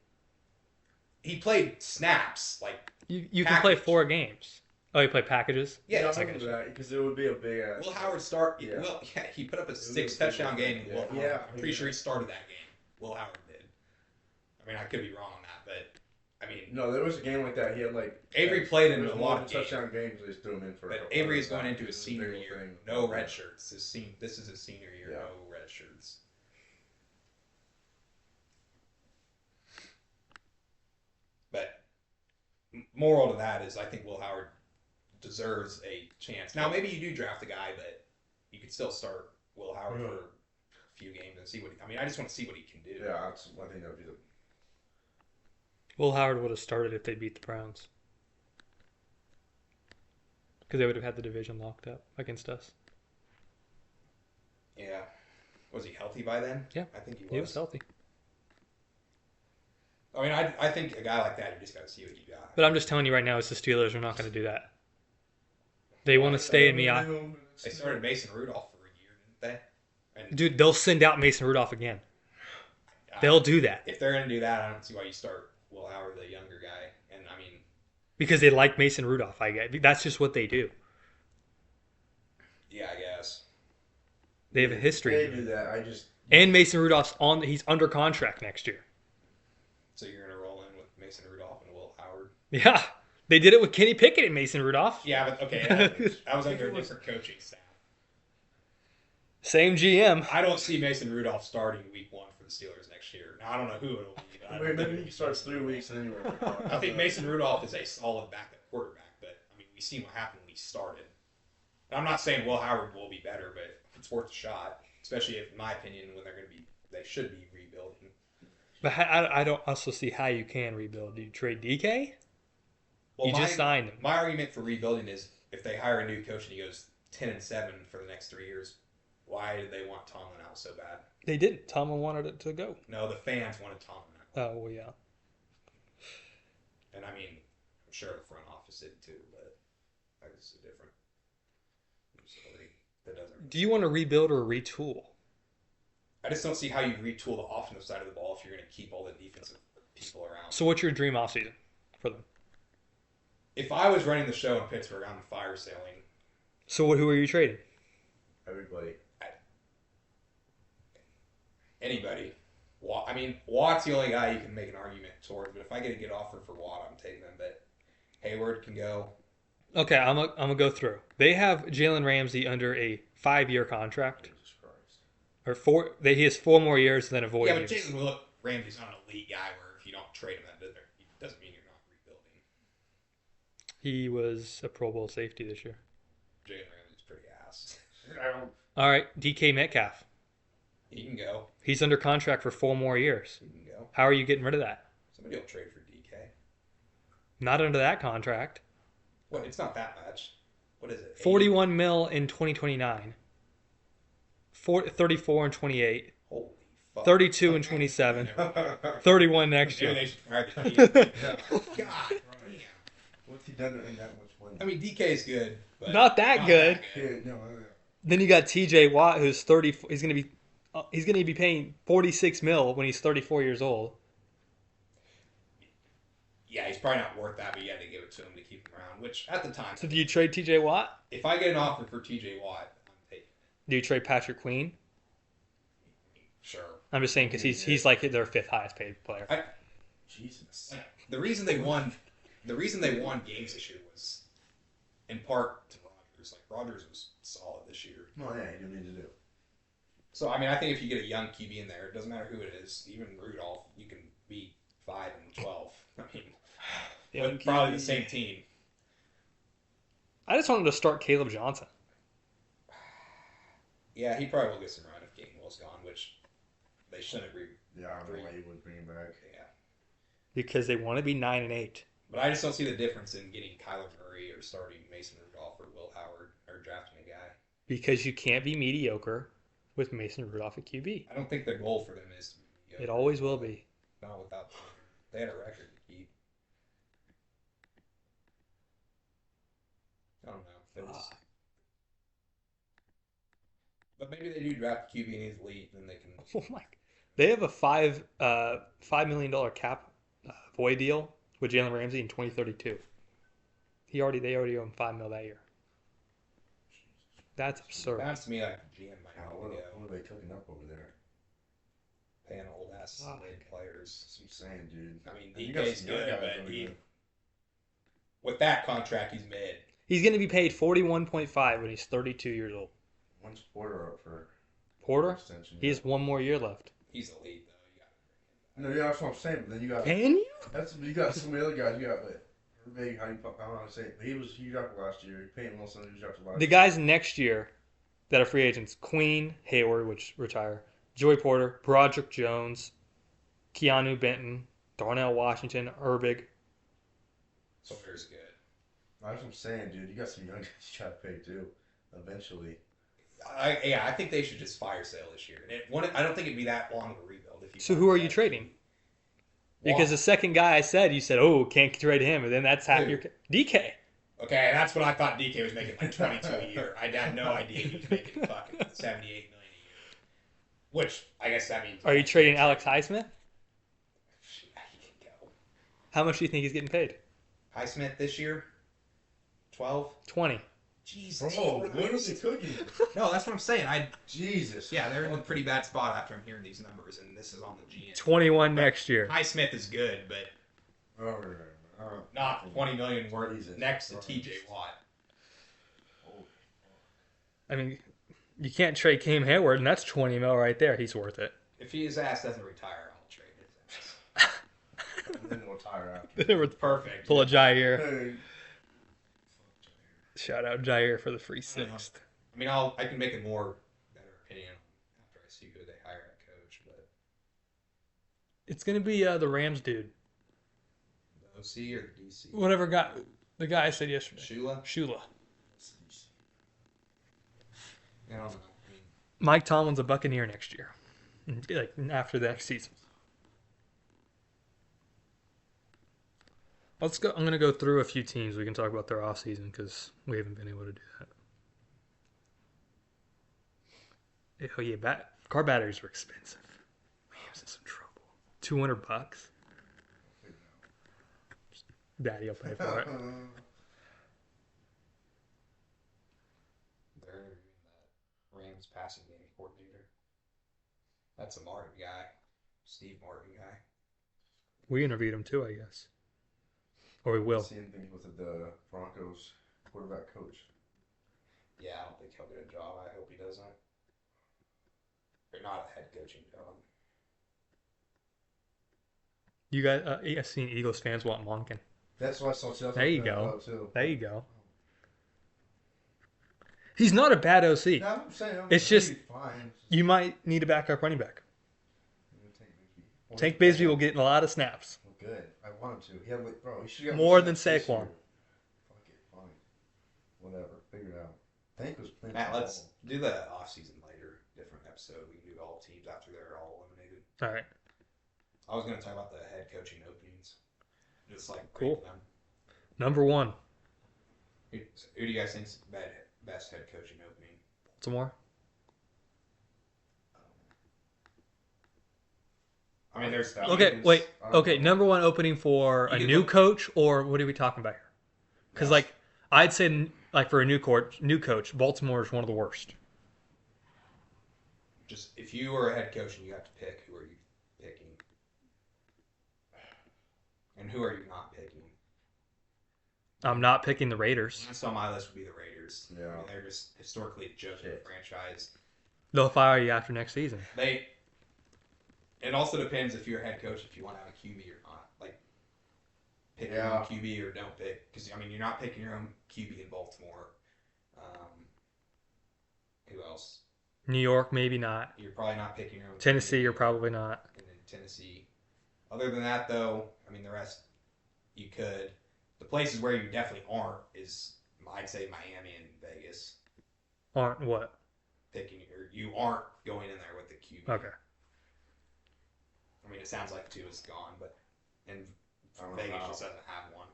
He played snaps. Like, You can play Package. 4 games. Oh, you play packages? yeah, I it's like remember that because it would be a big ass. Will Howard start. Yeah. Well, yeah, he put up a was 6 a touchdown big game. one. Will Yeah. Howard. Yeah. I'm pretty sure he started that game. Will Howard did. I mean, I could be wrong on that, but I mean, No, there was a game like that. He had like Avery played in there a was lot one of games. touchdown games. They just threw him in for. a But couple Avery other is going times. into his It was a senior big year. thing. No red shirts. This is his senior year. Yeah. No red shirts. But moral to that is, I think Will Howard deserves a chance. Now, maybe you do draft a guy, but you could still start Will Howard for a few games and see what. I mean, I just want to see what he can do. Yeah, I think that would be the. Will Howard would have started if they beat the Browns. Because they would have had the division locked up against us. Yeah. Was he healthy by then? Yeah. I think he was. He was healthy. I mean, I think a guy like that, you just got to see what you got. But I'm just telling you right now, it's the Steelers are not going to do that. They want to stay in Miami. They started Mason Rudolph for a year, didn't they? And Dude, they'll send out Mason Rudolph again. They'll do that. If they're going to do that, I don't see why you start Will Howard, the younger guy. And I mean, Because they like Mason Rudolph, I guess. That's just what they do. yeah, I guess. They have a history. They do that. And Mason Rudolph's he's under contract next year. So you're going to roll in with Mason Rudolph and Will Howard? Yeah. They did it with Kenny Pickett and Mason Rudolph. Yeah, but okay. I was under a different coaching staff. Same GM. I don't see Mason Rudolph starting week 1 for the Steelers next year. Now, I don't know who it'll be. But I don't Maybe think he starts 3 weeks and then you I think Mason Rudolph is a solid backup quarterback, but I mean, we've seen what happened when he started. And I'm not saying Will Howard will be better, but it's worth a shot, especially if, in my opinion, when they should be rebuilding. But I don't also see how you can rebuild. Do you trade DK? Well, You just signed him. My argument for rebuilding is if they hire a new coach and he goes 10-7 for the next 3 years, why did they want Tomlin out so bad? They didn't. Tomlin wanted it to go. No, the fans wanted Tomlin out. Oh, well, yeah. And I mean, I'm sure the front office did too, but I guess it's a different story. That doesn't. Do you want to rebuild or retool? I just don't see how you retool the offensive side of the ball if you're going to keep all the defensive people around. So what's your dream offseason for them? If I was running the show in Pittsburgh, I'm fire sailing. So who are you trading? Everybody. Anybody. I mean, Watt's the only guy you can make an argument towards, but if I get a good offer for Watt, I'm taking him. But Hayward can go. Okay, I'm gonna go through. They have Jalen Ramsey under a 5-year contract, Jesus Christ. or 4. He has 4 more years than a void. Yeah, but years. Jalen Ramsey's not an elite guy where if you don't trade him, that doesn't mean you're not rebuilding. He was a Pro Bowl safety this year. Jalen Ramsey's pretty ass. All right, DK Metcalf. He can go. He's under contract for 4 more years. He can go. How are you getting rid of that? Somebody will trade for DK. Not under that contract. What? It's not that much. What is it? 41 mil in 2029. 34 and 28. Holy fuck. 32 and 27. 31 next Maybe year. they should fire the GM. God damn. What's he done in that much money? I mean, DK is good, but Not that good. Yeah, no, Then you got TJ Watt, who's 30. He's gonna be paying 46 mil when he's 34 years old. Yeah, he's probably not worth that, but you had to give it to him to keep him around. Which at the time, So do you trade TJ Watt? if I get an offer for TJ Watt, I'm taking it. Do you trade Patrick Queen? Sure. I'm just saying because he's like their 5th highest paid player. Jesus. The reason they won games this year was in part to Rodgers. Like Rodgers was solid this year. No, yeah, you don't need to do. So I mean, I think if you get a young QB in there, it doesn't matter who it is. Even Rudolph, you can be 5-12. I mean, Young with probably QB. the same team. I just wanted to start Caleb Johnson. Yeah, he probably will get some run if Gainwell's gone, which they shouldn't agree. Yeah, I don't know why you would bring him back. Yeah, Because they want to be 9-8. but I just don't see the difference in getting Kyler Murray or starting Mason Rudolph or Will Howard or drafting a guy. Because you can't be mediocre with Mason Rudolph at QB. I don't think the goal for them is to be mediocre. It always will be. Not without the record. They had a record to keep. I don't know. But maybe they do draft QB and he's elite, then they can. Oh my! They have a $5 million cap void deal with Jalen Ramsey in 2032. They already owe him $5 million that year. That's absurd. Sounds to me like the GM might How, have to what, go what are they cooking up over there? paying old ass Fuck. players. That's what I'm saying, dude. I mean, And you got DK's some young good, guys but over he, there. with that contract, he's mid. He's going to be paid $41.5 when he's 32 years old. When's Porter up for Porter, extension? he has 1 more year left. He's elite though. You got to bring him back. No, yeah, that's what I'm saying. But then you got Can you? you got some of the other guys. You got like big. I don't know how to say it. But he drafted last year. Peyton Wilson, he was drafted last The year. guys next year that are free agents: Queen, Hayward, which retire, Joey Porter, Broderick Jones, Keanu Benton, Darnell Washington, Herbig. Sawyer's good. That's what I'm saying, dude. You got some young guys you gotta pay too. Eventually. I think they should just fire sale this year. I don't think it'd be that long of a rebuild if you. So who are you trading? Because the second guy I said, you said, "Oh, can't trade him," and then that's half your DK. Okay, that's what I thought DK was making like 22 a year. I had no idea he was making fucking 78 million a year. Which I guess that means. Are you trading Alex Highsmith? He can go. How much do you think he's getting paid? Highsmith this year, 12. 20. Jesus. Bro, what are they cooking? No, that's what I'm saying. Jesus. Yeah, they're in a pretty bad spot after I'm hearing these numbers, and this is on the GM. 21 next year. Highsmith is good, but Oh, not 20 million worth Jesus next to Christ. TJ Watt. I mean, you can't trade Cam Hayward, and that's 20 mil right there. He's worth it. If his ass doesn't retire, I'll trade his ass. And then we'll tire after. They were Perfect. full of Jair. Hey. Shout out Jair for the free sixth. I mean, I can make a more better opinion after I see who they hire at coach, but It's gonna be the Rams dude. the OC or the DC? Whatever guy, the guy I said yesterday. Shula? Shula. I don't know. I mean, Mike Tomlin's a Buccaneer next year, like after the next season. Let's go. I'm gonna go through a few teams. We can talk about their offseason because we haven't been able to do that. Oh yeah, car batteries were expensive. Rams in some trouble. $200. Daddy will pay for it. they're interviewing that Rams passing game coordinator. That's a Martin guy. Steve Martin guy. We interviewed him too, I guess. Or we will. Same thing with the Broncos quarterback coach. Yeah, I don't think he'll get a job. I hope he doesn't. Or not a head coaching job. You guys, I've seen Eagles fans want Monken. That's what I saw too. There you go. Too. There you go. He's not a bad OC. No, I'm saying It's just- fine. You might need a backup running back. Tank Bigsby will get a lot of snaps. Well, good. I want him to. He had like, bro, he should have More than snaps this Saquon. year. Fuck it, fine. Whatever. Figure it out. Tank was playing. Matt, some let's ball. do the offseason later. Different episode. We can do all teams after they're all eliminated. All right. I was going to talk about the head coaching openings. Just like Cool. rank them. Number 1, Who do you guys think's the best head coaching opening? Baltimore. I mean, there's Okay, wait. Okay, number 1 opening for a You can new look- coach, or what are we talking about here? Because like I'd say, like for a new coach, Baltimore is one of the worst. Just if you were a head coach and you have to pick, who are you picking? And who are you not picking? I'm not picking the Raiders. That's on my list would be the Raiders. Yeah. I mean, they're just historically a joke of a Shit. franchise. They'll fire you after next season. It also depends if you're a head coach if you want to have a QB or not. Like, pick your Yeah. own QB or don't pick. Because, I mean, you're not picking your own QB in Baltimore. Who else? New York, maybe not. You're probably not picking your own Tennessee, QB. you're probably not. And then Tennessee. Other than that, though, I mean, the rest you could. The places where you definitely aren't is, I'd say, Miami and Vegas. Aren't what? You aren't going in there with the QB. Okay. I mean, it sounds like two is gone, but and I don't Vegas know. just doesn't have one.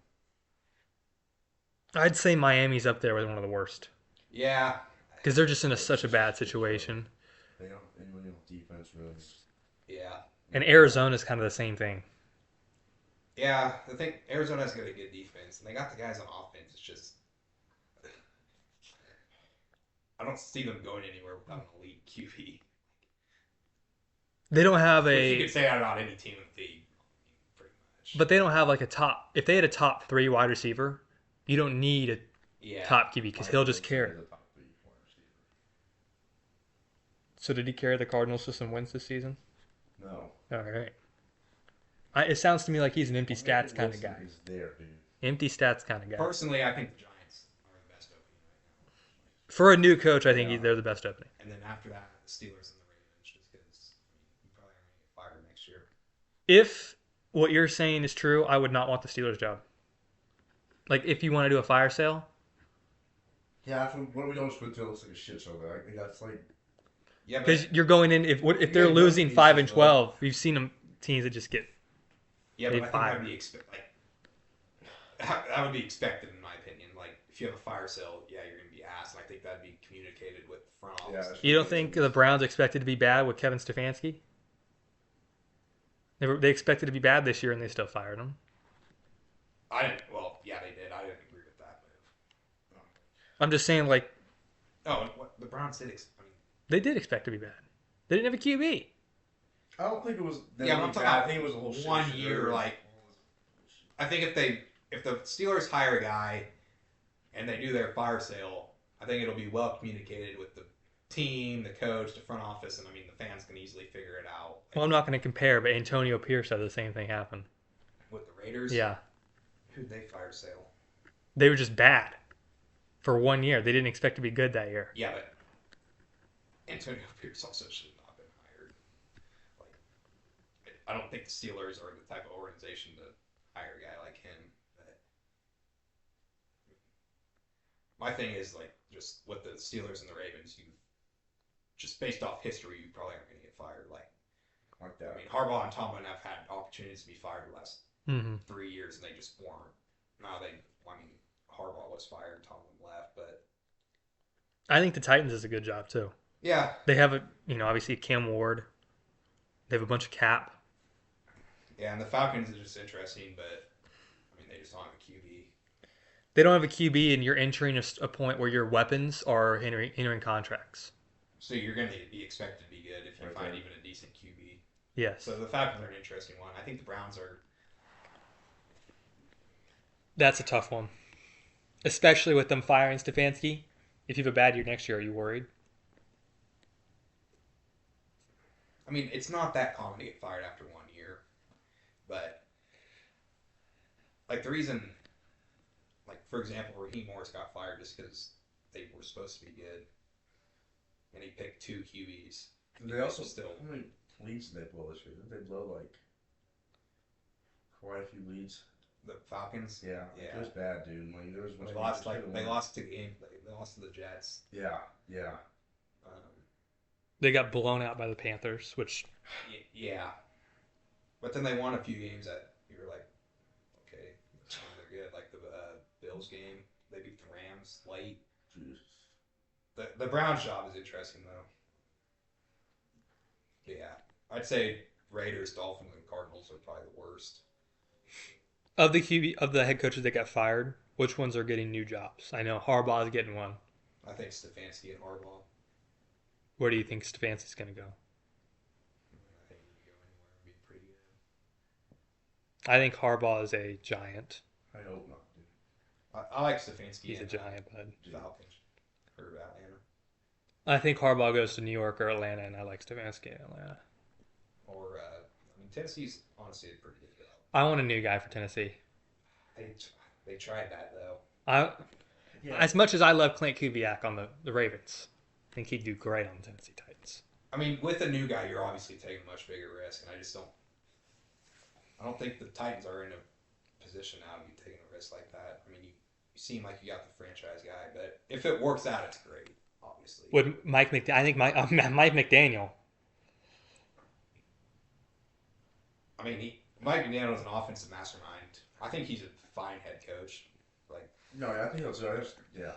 I'd say Miami's up there with one of the worst Yeah, because they're just in such a bad situation. They don't really have defense really. yeah, And Arizona's kind of the same thing. yeah. I think Arizona's got a good defense, and they got the guys on offense. It's just I don't see them going anywhere without an elite QB. They don't have Which you a, could say that about any team in the league, pretty much. but they don't have like a top. If they had a top 3 wide receiver, you don't need a yeah, top QB because he'll just carry. The top 3 wide receiver. So did he carry the Cardinals to some wins this season? No. All right. It sounds to me like he's an empty stats kind of guy. Is there, dude. Empty stats kind of guy. personally, I think the Giants are the best opening right For a new coach, I think Yeah. they're the best opening. now. And then after that, the Steelers and the Ravens, just because next year. If what you're saying is true, I would not want the Steelers job. Like, if you want to do a fire sale, Yeah, what we don't split till looks like a shit show. Though. I think that's like Yeah, because but you're going in if they're gotta go losing for 5 and pieces, though. 12, you've seen them teams that just get yeah, they but I think fire. that'd be that would be expected in my opinion. Like if you have a fire sale, yeah, you're gonna be asked, and I think that'd be communicated with the front office. Yeah, You don't think the Browns expected to be bad with Kevin Stefanski? They expected to be bad this year, and they still fired him. I didn't. Well, yeah, they did. I didn't agree with that move. I'm just saying, like, Oh, and what the Browns did. I mean, they did expect to be bad. They didn't have a QB. I don't think it was. yeah, but I'm talking I about think it was a whole shit 1 show. year. Like, I think if the Steelers hire a guy and they do their fire sale, I think it'll be well communicated with the team, the coach, the front office, and I mean the fans can easily figure it out. Well, I'm not going to compare, but Antonio Pierce had the same thing happen. With the Raiders, Yeah, who'd they fire sale? they were just bad for 1 year. They didn't expect to be good that year. Yeah, but Antonio Pierce also should have not been hired. Like, I don't think the Steelers are the type of organization to hire a guy like him. But my thing is like just with the Steelers and the Ravens, you just based off history, you probably aren't going to get fired. Like that. I mean, Harbaugh and Tomlin have had opportunities to be fired the last Mm-hmm. 3 years, and they just weren't. Now Harbaugh was fired, Tomlin left, but I think the Titans is a good job too. yeah, They have obviously Cam Ward. They have a bunch of cap. yeah, and the Falcons is just interesting, but I mean, they just don't have a QB. They don't have a QB, and you're entering a point where your weapons are entering contracts. So you're going to be expected to be good if you find Okay. even a decent QB. Yes. So the Falcons are an interesting one. I think the Browns are. That's a tough one. Especially with them firing Stefanski. If you have a bad year next year, are you worried? I mean, it's not that common to get fired after 1 year, but like the reason, like for example, Raheem Morris got fired just because they were supposed to be good, and he picked 2 QBs. They also still. How many leads did they blow this year? Didn't they blow like quite a few leads? The Falcons. Yeah, Yeah. it was bad, dude. Like there was They lost they lost 2 games. They lost to the Jets. Yeah, yeah. They got blown out by the Panthers, which Yeah, but then they won a few games that you were like, okay, they're good. Like the Bills game, they beat the Rams late. Jeez. The Browns job is interesting though. Yeah, I'd say Raiders, Dolphins, and Cardinals are probably the worst. of the head coaches that got fired, which ones are getting new jobs? I know Harbaugh is getting one. I think Stefanski and Harbaugh. Where do you think Stefanski's going to go? I think he could go anywhere and be pretty good. I think Harbaugh is a giant. I hope not, dude. I like Stefanski. He's a and giant, bud. Falcons or Atlanta I think Harbaugh goes to New York or Atlanta, and I like Stefanski in Atlanta. or I mean Tennessee's honestly a pretty good job. I want a new guy for Tennessee. They tried that though. As much as I love Clint Kubiak on the Ravens, I think he'd do great on the Tennessee Titans. I mean, with a new guy, you're obviously taking a much bigger risk, and I don't think the Titans are in a position now to be taking a risk like that. I mean, you seem like you got the franchise guy, but if it works out, it's great, obviously. Would Mike McDaniel? I think Mike McDaniel. I mean, Mike McDaniel is an offensive mastermind. I think he's a fine head coach. No, I think that's yeah.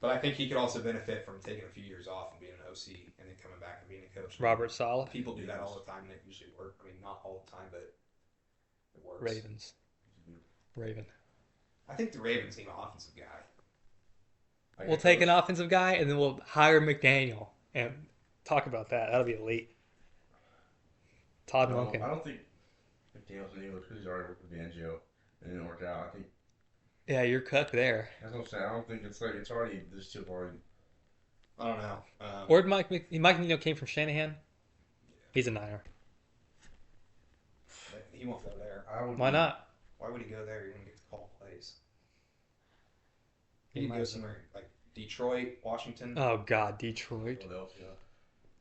But I think he could also benefit from taking a few years off and being an OC and then coming back and being a coach. Robert Saleh. People do that all the time, and it usually works. I mean, not all the time, but it works. Ravens. Raven. I think the Ravens need an offensive guy. We'll take an offensive guy, and then we'll hire McDaniel and talk about that. That'll be elite. Todd Monken. I don't think McDaniel's an English because he's already worked with Fangio. It didn't work out. I think Yeah, you're cooked there. that's what I'm saying. I don't think it's already this two already. I don't know. Where'd Mike McDaniel came from? Shanahan. He's a Niner. He won't go there. Why not? Why would he go there? He wouldn't get to call plays. He He could go might. somewhere like Detroit, Washington. Oh God, Detroit. Philadelphia.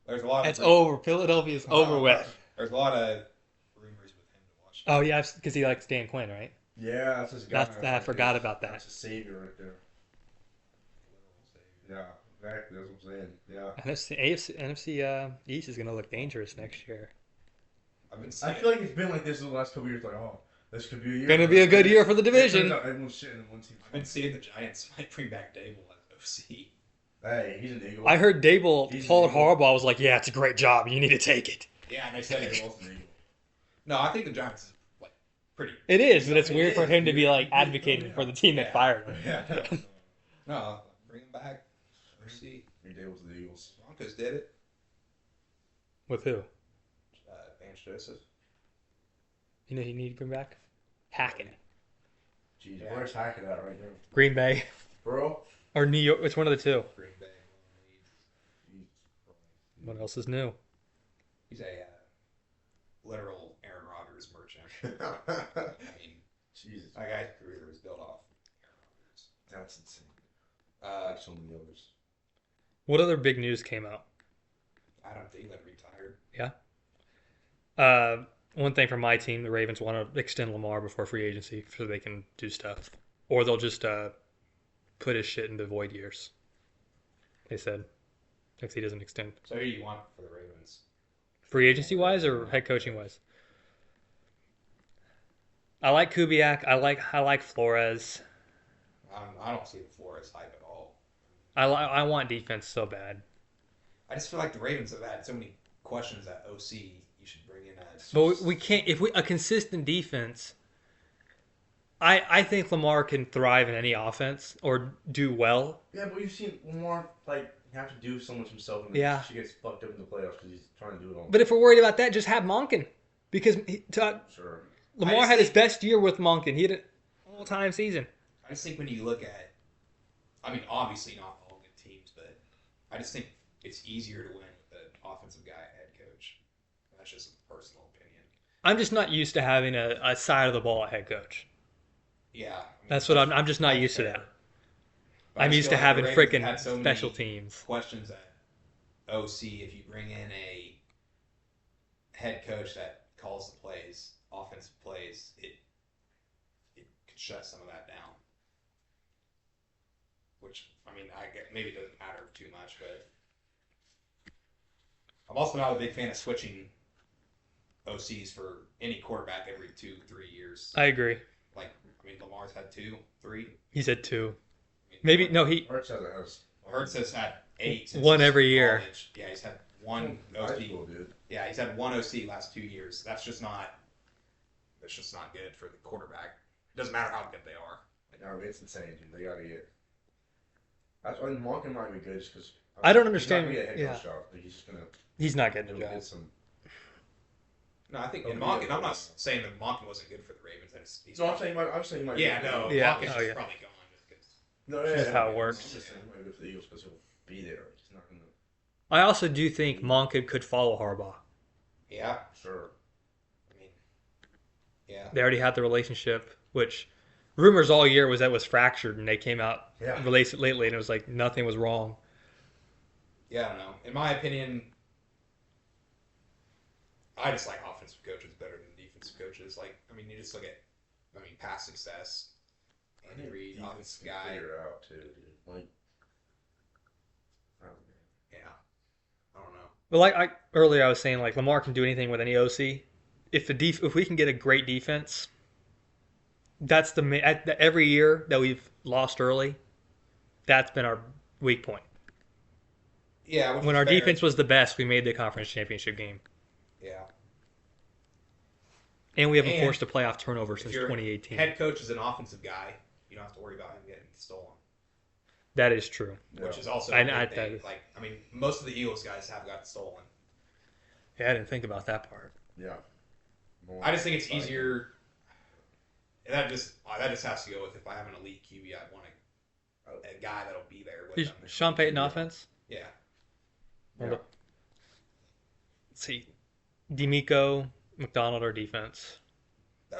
There's a lot. It's over. Philadelphia's over with. There's a lot of Oh yeah, because he likes Dan Quinn, right? Yeah, that's his guy. I forgot about that. That's a savior right there. Yeah, exactly. That's what I'm saying. Yeah. NFC East is going to look dangerous next year. I've been I seeing. feel like it's been like this in the last couple years. Like, oh, this could be a year. Going to be a good year for the It turns division. out everyone's shitting in one team. I've been seeing the Giants might bring back Dable as OC. Hey, he's an Eagle. I heard Dable He's told an Eagle. Harbaugh was like, "Yeah, it's a great job. You need to take it." Yeah, and they said He's it. also an Eagle. No, I think the Giants is like pretty. It is, but it's It weird for is, him to be dude. like Yeah. advocating for the team that fired him. Yeah. No, bring him back. OC. He did with the Eagles. Broncos did it. With who? Vance Joseph. You know, who you need to bring back Hackett, Jeez, Yeah. where's Hackett at right now? Green Bay, Bro? or New York. Which one of the two? Green Bay. What else is new? He's a literal Aaron Rodgers merchant. I mean, Jesus. that guy's career was built off. That's insane. Uh, Like so many others. What other big news came out? Adam Thielen retired. One thing from my team, the Ravens want to extend Lamar before free agency so they can do stuff, or they'll just put his shit into void years. They said if he doesn't extend. So who do you want for the Ravens? Free agency wise or head coaching wise? I like Kubiak. I like Flores. I don't see the Flores hype at all. I want defense so bad. I just feel like the Ravens have had so many questions at OC. You should bring in a. But we can't if we a consistent defense. I think Lamar can thrive in any offense or do well. Yeah, but we've seen Lamar like have to do so much himself, and Yeah. she gets fucked up in the playoffs because he's trying to do it all. But if we're worried about that, just have Monken because Sure. Lamar just had his think- best year with Monken. He had an all-time season. I just think when you look at, I mean, obviously not all good teams, but I just think it's easier to win with an offensive guy head coach. That's just a personal opinion. I'm just not used to having a side of the ball head coach. Yeah, I mean, That's what I'm just not used to that. But I I'm just used feel to like the having Ravens freaking had so many special teams. questions at OC. If you bring in a head coach that calls the plays, offensive plays, it could shut some of that down. Which, I mean, I get maybe it doesn't matter too much, but I'm also not a big fan of switching OCs for any quarterback every 2-3 years. I agree. Like, I mean, Lamar's had 2, 3. He said 2. I mean, Maybe no. He Hurts has Hurts has had 8 since One his every year. college. Yeah, he's had one high OC. school, dude. Yeah, he's had one OC last 2 years. That's just not good for the quarterback. It doesn't matter how good they are. No, it's insane, dude. They gotta get. That's why Monken might be good, just because. I don't understand- He's not gonna get a head yeah. coach job. Like, he's just gonna. he's not getting a He'll job. get some. No, I think Oh, in Monken, yeah. I'm not saying that Monken wasn't good for the Ravens. He's No, I'm saying he might. yeah, be no, good. Yeah, Monken's oh, just yeah. probably gone just because. No, It's just how it works. I'm just saying he might be good for the Eagles because he'll be there. He's not gonna. I also do think Monken could follow Harbaugh. Yeah, Sure. I mean, yeah. They already had the relationship, which rumors all year was that was fractured, and they came out Yeah. released it lately, and it was like nothing was wrong. Yeah, I don't know. In my opinion, I just like offensive coaches better than defensive coaches. Like, I mean, you just look at, past success. Andy Reid, offensive guy. Figure it out too, dude. Like. I don't know. Yeah, I don't know. But like earlier, I was saying like Lamar can do anything with any OC. If we can get a great defense, that's every year that we've lost early. That's been our weak point. Yeah, which When is our fair. defense was the best, we made the conference championship game, Yeah. and we haven't And forced a playoff turnover If since your 2018. head coach is an offensive guy, you don't have to worry about him getting stolen. That is true. Which is also I- a good I- thing. that is- Like, most of the Eagles guys have gotten stolen. Yeah, I didn't think about that part. Yeah. I just think it's easier. And that just has to go with if I have an elite QB, I want a guy that'll be there with Is them. Sean Payton offense? Yeah. Yeah. Let's see, D'Amico, McDonald, or defense.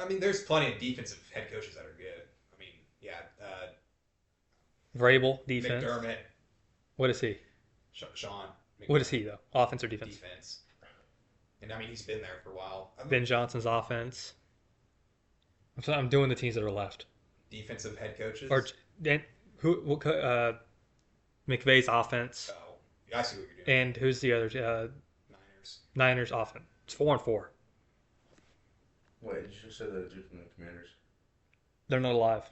There's plenty of defensive head coaches that are good. Vrabel, defense. McDermott, What is he? Sean. What is he though? Offense or defense? Defense. And he's been there for a while. Ben Johnson's offense. I'm doing the teams that are left. Defensive head coaches. Or and who? McVay's offense, Oh, I see what you're doing. and who's the other? Niners. Niners offense. It's 4-4. Wait, did you just say the dude from the Commanders? They're not alive.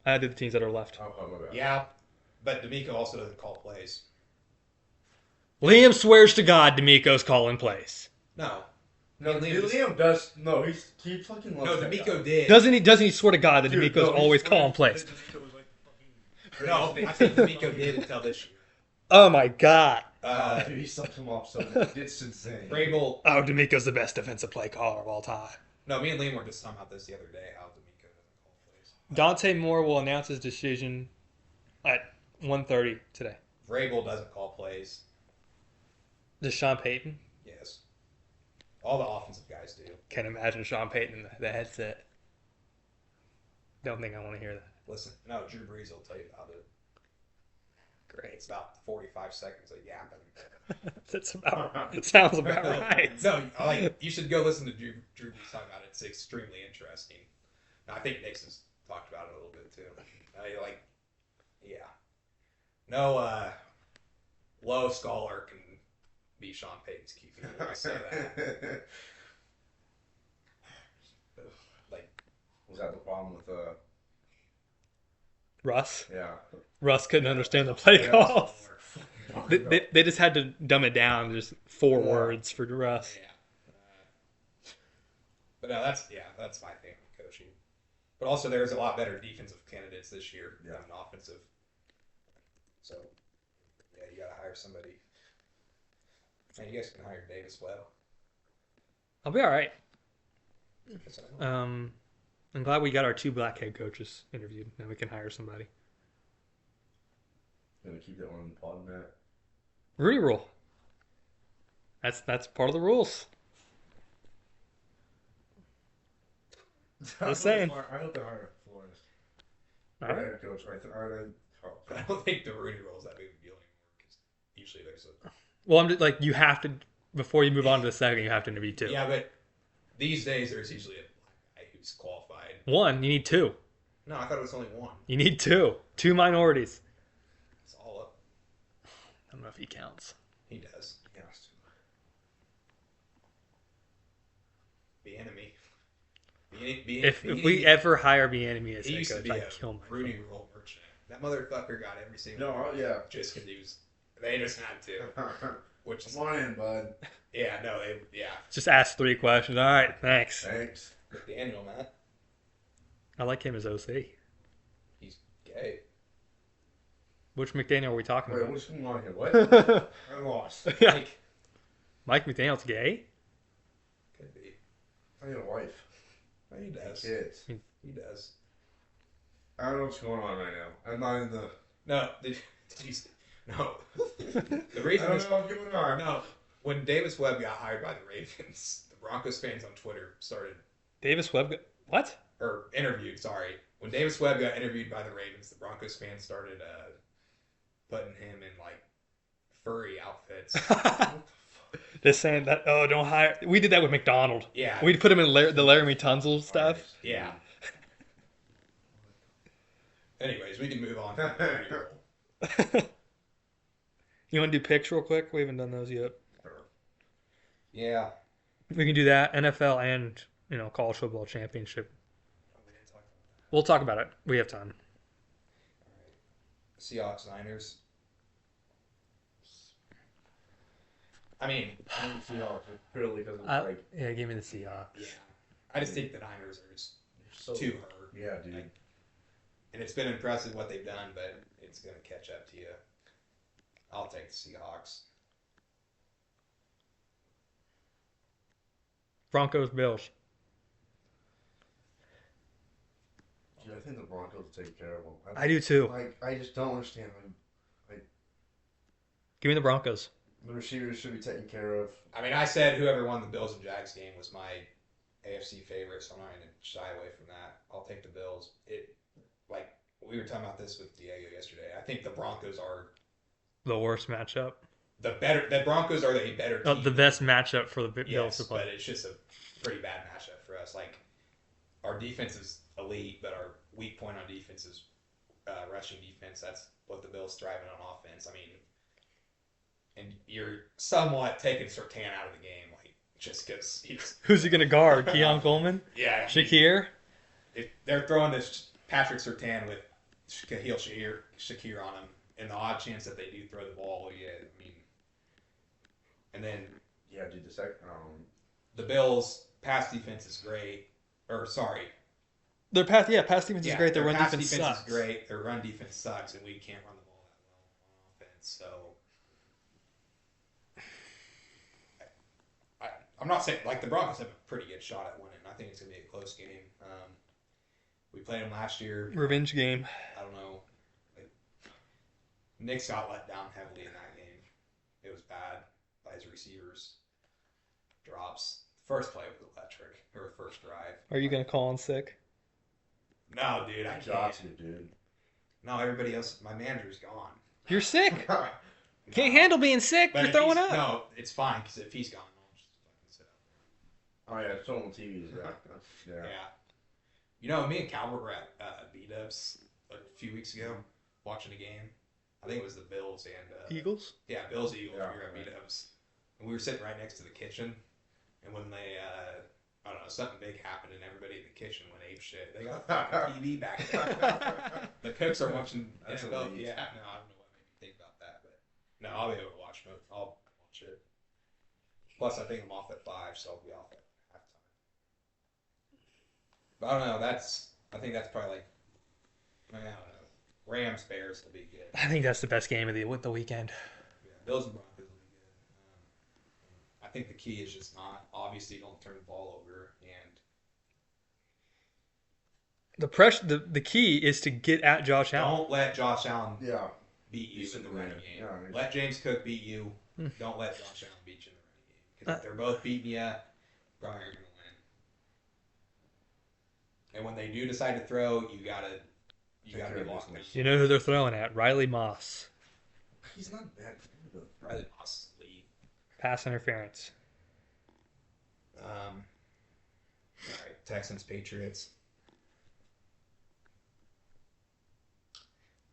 I did the teams that are left. Oh, my bad. Yeah, but D'Amico also doesn't call plays. Liam swears to God D'Amico's calling plays. No. No, Liam Liam does. No, he fucking loves No, that D'Amico guy. did. Doesn't he? Doesn't he swear to God that Dude, D'Amico's no, he always swears calling that plays? D'Amico was like the fucking No, I think D'Amico did until this year. Oh my God. dude, he sucked him off so much. It's insane. Vrabel. Oh, D'Amico's the best defensive play caller of all time. No, me and Liam were just talking about this the other day. How D'Amico doesn't call plays. Dante Moore will announce his decision at 1:30 today. Vrabel doesn't call plays. Does Sean Payton? Yes. All the offensive guys do. Can't imagine Sean Payton in the headset. Don't think I want to hear that. Listen, no, Drew Brees will tell you about it. Great. It's about 45 seconds of yapping. It sounds about right. No, like you should go listen to Drew Brees talk about it. It's extremely interesting. Now, I think Nixon's talked about it a little bit too. Yeah. No, low scholar can be Sean Payton's QB. I say that. Like, Was that the problem with Russ? yeah. Russ couldn't understand the play Yeah. calls. They just had to dumb it down. Just 4 Yeah. words for Russ. yeah. But no, that's my thing with coaching. But also, there's a lot better defensive candidates this year than offensive. So, yeah, you got to hire somebody. Man, you guys can hire Davis Webb. I'll be all right. That's what I know. I'm glad we got our 2 black head coaches interviewed. Now we can hire somebody. Gonna keep that one in the pod, Matt. Rooney Rule. That's part of the rules. Just saying. I hope they hire Flores. All right. Head coach. I don't think the Rooney Rule is that big of a deal anymore because usually there's a. Well, I'm just, like, you have to, before you move on to the second, you have to interview 2. Yeah, but these days there's usually a black guy who's qualified. 1, you need 2. No, I thought it was only one. You need 2. 2 minorities. It's all up. I don't know if he counts. He does. Yes. The enemy. If we ever hire Bieniemy as he head used to coach, be I'd a kill my Rooney Rule merchant. That motherfucker got every single. No, yeah. Just because he was. They just had to. Which is. Come on in, bud. Yeah, no, yeah. Just ask 3 questions. All right, thanks. Thanks. Daniel, Matt. I like him as OC. He's gay. Which McDaniel are we talking Wait, about? what's going on here? What? I lost. Yeah. Like, Mike McDaniel's gay? could be. I need a wife. No, he does. Kids. He does. I don't know what's going on right now. I'm not in the. No, did you? No. The reason I is don't know what's going on. no. When Davis Webb got hired by the Ravens, the Broncos fans on Twitter started Davis Webb? What? or interviewed. Sorry, when Davis Webb got interviewed by the Ravens, the Broncos fans started putting him in like furry outfits. Just saying that, oh, don't hire. We did that with McDonald. Yeah, We'd put him in the Laramie Tunsil stuff. yeah. Anyways, we can move on. From the Rooney Rule. You want to do picks real quick? We haven't done those yet. Yeah. We can do that. NFL and, college football championship. We'll talk about it. We have time. Seahawks Niners. I mean, Seahawks, purely because of Yeah, give me the Seahawks. yeah. I just think the Niners are just so too hurt. Yeah, dude. And it's been impressive what they've done, but it's going to catch up to you. I'll take the Seahawks. Broncos, Bills. Dude, I think the Broncos will take care of them. I do too. I just don't understand. Give me the Broncos. The receivers should be taken care of. I mean, I said whoever won the Bills and Jags game was my AFC favorite, so I'm not going to shy away from that. I'll take the Bills. We were talking about this with Diego yesterday. I think the Broncos are The worst matchup. the Broncos are a better team. The best matchup for the Bills Yes, to play. but it's just a pretty bad matchup for us. Like, our defense is elite, but our weak point on defense is rushing defense. That's what the Bills thriving on offense. I mean, and you're somewhat taking Surtain out of the game, like just because he's. Who's he gonna guard? Keon Coleman? Yeah, Shakir? They're throwing this Patrick Surtain with Shakir on him, and the odd chance that they do throw the ball, yeah, I mean, and then Yeah, dude. The second. the Bills' pass defense is great. Or sorry, Their pass defense is great. Their run pass defense sucks. is great. Their run defense sucks, and we can't run the ball that well on offense. So I'm not saying like the Broncos have a pretty good shot at winning. I think it's gonna be a close game. We played them last year. Revenge game. I don't know. Nick's got let down heavily in that game. It was bad by his receivers. Drops. First play was electric. Or first drive. Are you gonna call in sick? No, dude, I Josh, can't. dude. No, everybody else. My manager's gone. You're sick. No. Can't handle being sick. But You're if throwing he's- up. No, it's fine because if he's gone, I'll just fucking sit up. Oh yeah, it's on TV. Yeah. Yeah. You know, me and Calvert were at B-Dubs a few weeks ago watching a game. I think it was the Bills and Eagles? yeah, Bills Eagles. Yeah, We were at right. B-Dubs, and we were sitting right next to the kitchen. And when they, I don't know, something big happened, and everybody in the kitchen went ape shit. They got a fucking TV back there. The cooks are watching That's NFL. elite. Yeah, no, I don't know what made me think about that, but no, I'll be able to watch both. I'll watch it. Plus, I think I'm off at 5, so I'll be off at halftime. But I don't know. I think that's probably like, I don't know. Rams Bears will be good. I think that's the best game of the weekend. Yeah, Bills and Broncos will be good. I think the key is just not obviously don't turn the ball over, and The key is to get at Josh Allen. don't let Josh Allen Yeah. beat you in the running game. Yeah, Let James Cook beat you. Don't let Josh Allen beat you in the running game. Because if they're both beating you, probably you're gonna win. And when they do decide to throw, you gotta be locked in. You know who they're throwing at? Riley Moss. He's not bad. Probably Moss lead. Pass interference. All right, Texans Patriots.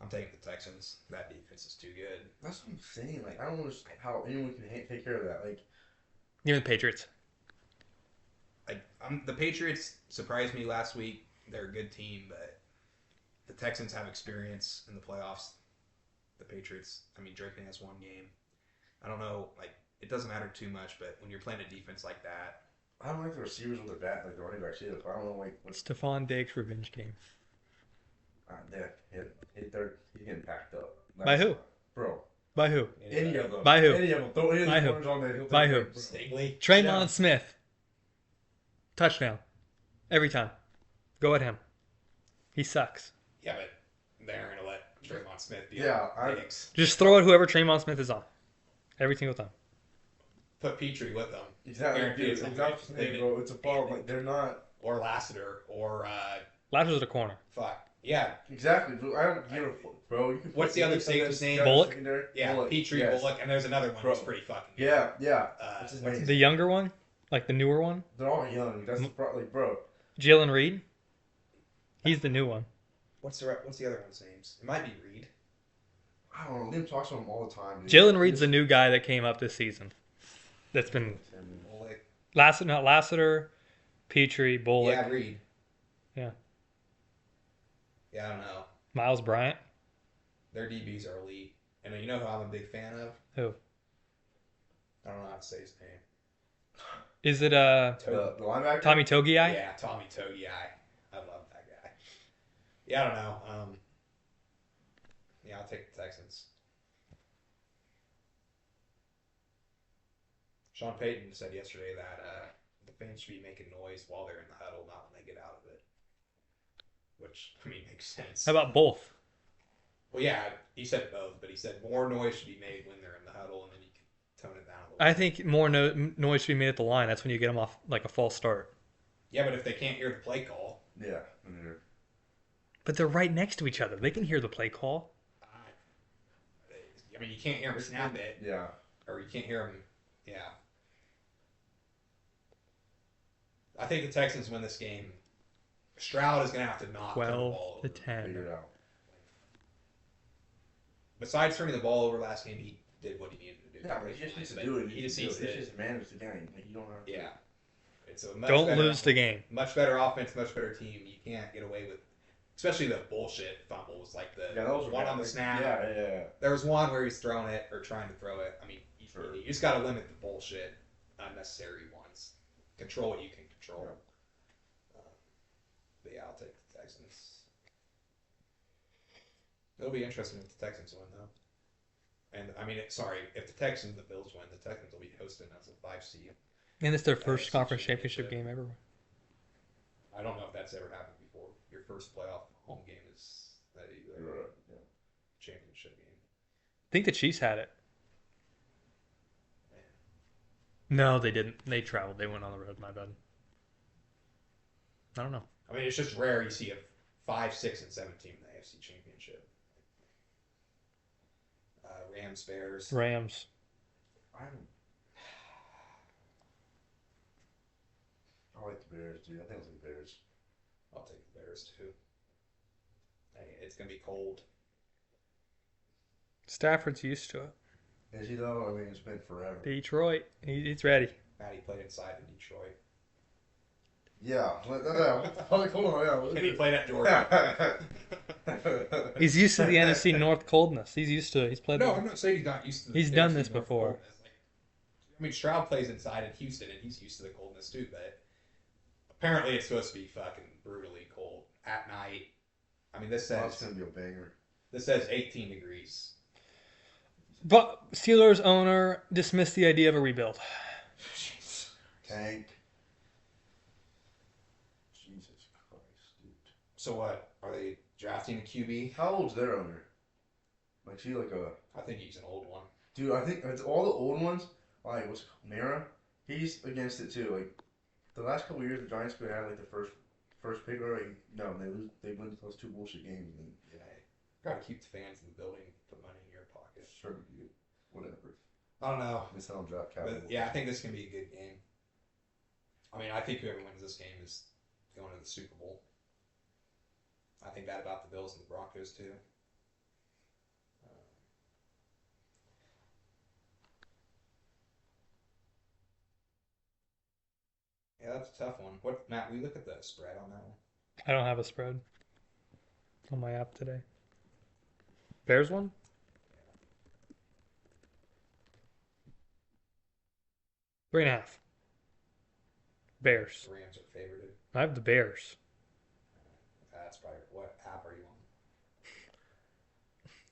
I'm taking the Texans. That defense is too good. That's what I'm saying. Like, I don't understand how anyone can take care of that. Like, Give me the Patriots. The Patriots surprised me last week. They're a good team, but the Texans have experience in the playoffs. The Patriots, I mean, Drake has one game. I don't know, like, it doesn't matter too much, but when you're playing a defense like that, I don't like the receivers with their bat, like the running backs either. I don't know, like, what's Stephon Diggs revenge game. he's getting packed up. By who? Bro. By who? Any of them. By who? Any of them. Throw any of By the who? corners on there. He'll take By it, who? bro. Stingley. Draymond Yeah. Smith. Touchdown. Every time. Go at him. He sucks. Yeah, but they're going to let Draymond Smith be Yeah, on Diggs. Just throw at whoever Draymond Smith is on. Every single time. Put Petrie with them. Exactly. Guarantee Dude, it's not exactly. gonna be- Bro, it's a problem. Like, they're not. Or Lassiter, or, Lashley's at a corner. fuck. Yeah, Exactly. Bro, I don't give a fuck, bro. You can What's put the other any of safety's that name? guys Bullock? secondary. yeah, Bullock. Petrie, Yes. Bullock, and there's another one Bro. who's pretty fucking good. Yeah. What's his what's name? The younger one? Like the newer one? They're all young. That's the problem. Like, bro. Jalen Reed? He's the new one. What's the other one's names? It might be Reed. I don't know. Liam talks to him all the time. Dude. Jalen Reed's the new guy that came up this season. That's been Bullock. Lassiter, Petrie, Bullock, Yeah, Reed. Yeah. Yeah, I don't know. Miles Bryant. Their DBs are elite. And you know who I'm a big fan of? Who? I don't know how to say his name. Is it The linebacker? Tommy Togiai? Yeah, Tommy Togiai. I love that guy. Yeah, I don't know. Yeah, I'll take the Texans. Sean Payton said yesterday that the fans should be making noise while they're in the huddle, not when they get out of it. Which, I mean, makes sense. How about both? Well, yeah, he said both, but he said more noise should be made when they're in the huddle, and then you can tone it down a little. I think more noise should be made at the line. That's when you get them off like a false start. Yeah, but if they can't hear the play call, Yeah. Mm-hmm. But they're right next to each other. They can hear the play call. I mean, you can't hear him snap it, Yeah. or you can't hear him. Yeah. I think the Texans win this game Stroud is going to have to not turn the 12 ball to over. 10. Figure it out. Besides turning the ball over last game, he did what he needed to do. Yeah, but he just needs to do it. He just needs to. It's just manage the game. Like, you don't have to. Yeah. It's a much Don't better, lose the game. much better offense, much better team. You can't get away with, especially the bullshit fumbles, like the those one on the snap. Yeah. There was one where he's throwing it or trying to throw it. I mean, you just got to limit the bullshit, unnecessary ones. Control what you can control. But yeah, I'll take the Texans. It'll be interesting if the Texans win, though. And I mean, if the Texans, the Bills win, the Texans will be hosting as a 5 seed. And it's their first AFC conference championship championship. game ever. I don't know if that's ever happened before. Your first playoff home game is the championship game. I think the Chiefs had it. No, they didn't. They traveled. They went on the road. My bad. I don't know. I mean, it's just rare you see a 5, 6, and 7 team in the AFC Championship. Rams, Bears. Rams. I like the Bears, dude. I think I'll take the Bears. I'll take the Bears too. Hey, it's gonna be cold. Stafford's used to it. Is he though? I mean, it's been forever. Detroit. He's ready. Matty played inside in Detroit. Yeah. Hold on. And he played at Georgia. He's used to the NFC North coldness. He's used to it. He's played. No, I'm not saying he's not used to. He's done this before. Coldness. I mean, Stroud plays inside in Houston, and he's used to the coldness too. But apparently, it's supposed to be fucking brutally cold at night. I mean, this That's says gonna be a banger. this says 18 degrees. But Steelers owner dismissed the idea of a rebuild. Tank. Jesus Christ, dude. So what? Are they drafting a QB? How old's their owner? Like, she like a I think he's an old one. dude. I think it's all the old ones. Like, what's Mara? He's against it too. Like, the last couple of years, the Giants could have like the first pick. Or like, no, they lose. They win those 2 bullshit games. And Yeah, gotta keep the fans in the building. Put money in your pocket. sure, dude. Whatever. I don't know. They sell draft capital. But yeah, I think this can be a good game. I mean, I think whoever wins this game is going to the Super Bowl. I think that about the Bills and the Broncos too. Yeah, that's a tough one. What, Matt? We look at the spread on that one. I don't have a spread on my app today. Bears one? Three and a half. Bears. The Rams are favorited. I have the Bears. That's probably what app are you on?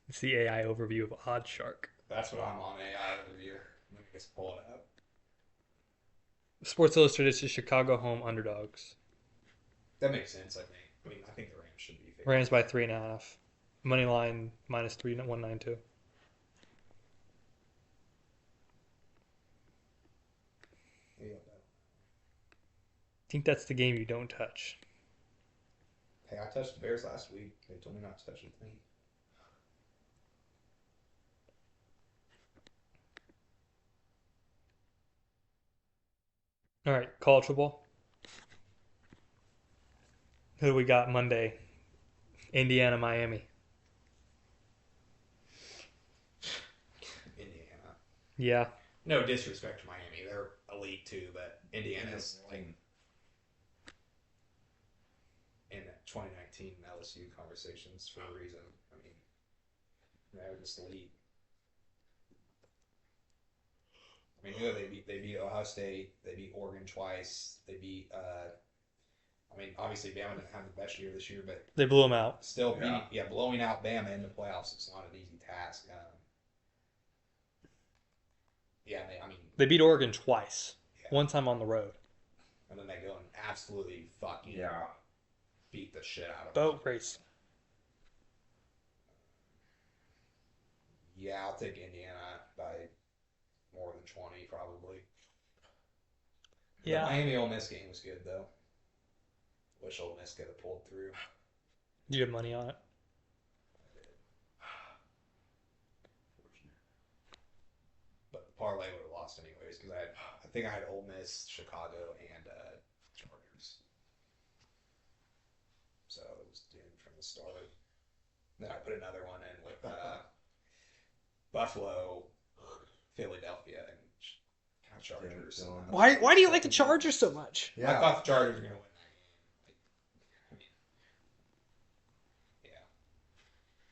It's the AI overview of Odd Shark. That's what I'm on AI overview. Let me just pull it up. Sports Illustrated is Chicago home underdogs. That makes sense. I think. I mean, I think the Rams should be favored. Rams by 3.5. Money line minus 3.192. Yeah. I think that's the game you don't touch. Hey, I touched the Bears last week. They told me not to touch anything. All right, college football. Who do we got Monday? Indiana, Miami. Indiana. Yeah. No disrespect to Miami. They're elite too, but Indiana's like in 2019 LSU conversations for a reason. I mean, they're just elite. I mean, who they beat? They beat Ohio State. They beat Oregon twice. They beat. I mean, obviously Bama didn't have the best year this year, but They blew them out. still beating. Yeah, blowing out Bama in the playoffs is not an easy task. Yeah, I mean, They beat Oregon twice. yeah. One time on the road. And then they go and absolutely fucking beat the shit out of them. Boat race. Yeah, I'll take Indiana by more than 20 probably. Yeah. The Miami Ole Miss game was good though. Wish Ole Miss could have pulled through. Do you have money on it? But the parlay would have lost anyways because I think I had Ole Miss, Chicago, and Chargers. the start. Then I put another one in with Buffalo, Philadelphia, and Chargers. Yeah, And Why do you like the Chargers so much? I thought the Chargers were going to win that game. Yeah.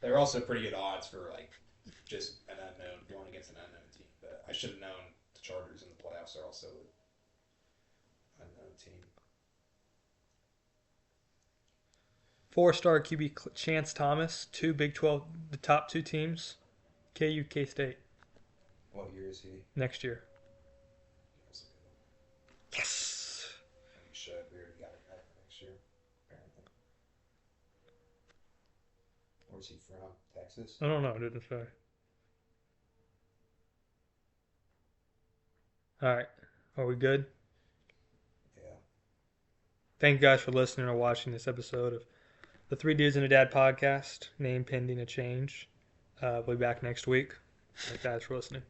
They're also pretty good odds for like just an unknown going against an unknown team. But I should have known the Chargers in the playoffs are also an unknown team. 4-star QB Chance Thomas, two Big 12, the top two teams, KU, K-State, What year is he? next year. That's a good one. Yes. And he should. We already got a guy for next year, apparently. Where's he from? Texas? I don't know. It didn't say. All right. Are we good? Yeah. Thank you guys for listening or watching this episode of the Three Dudes and a Dad podcast, name pending a change. We'll be back next week. Thanks guys for listening.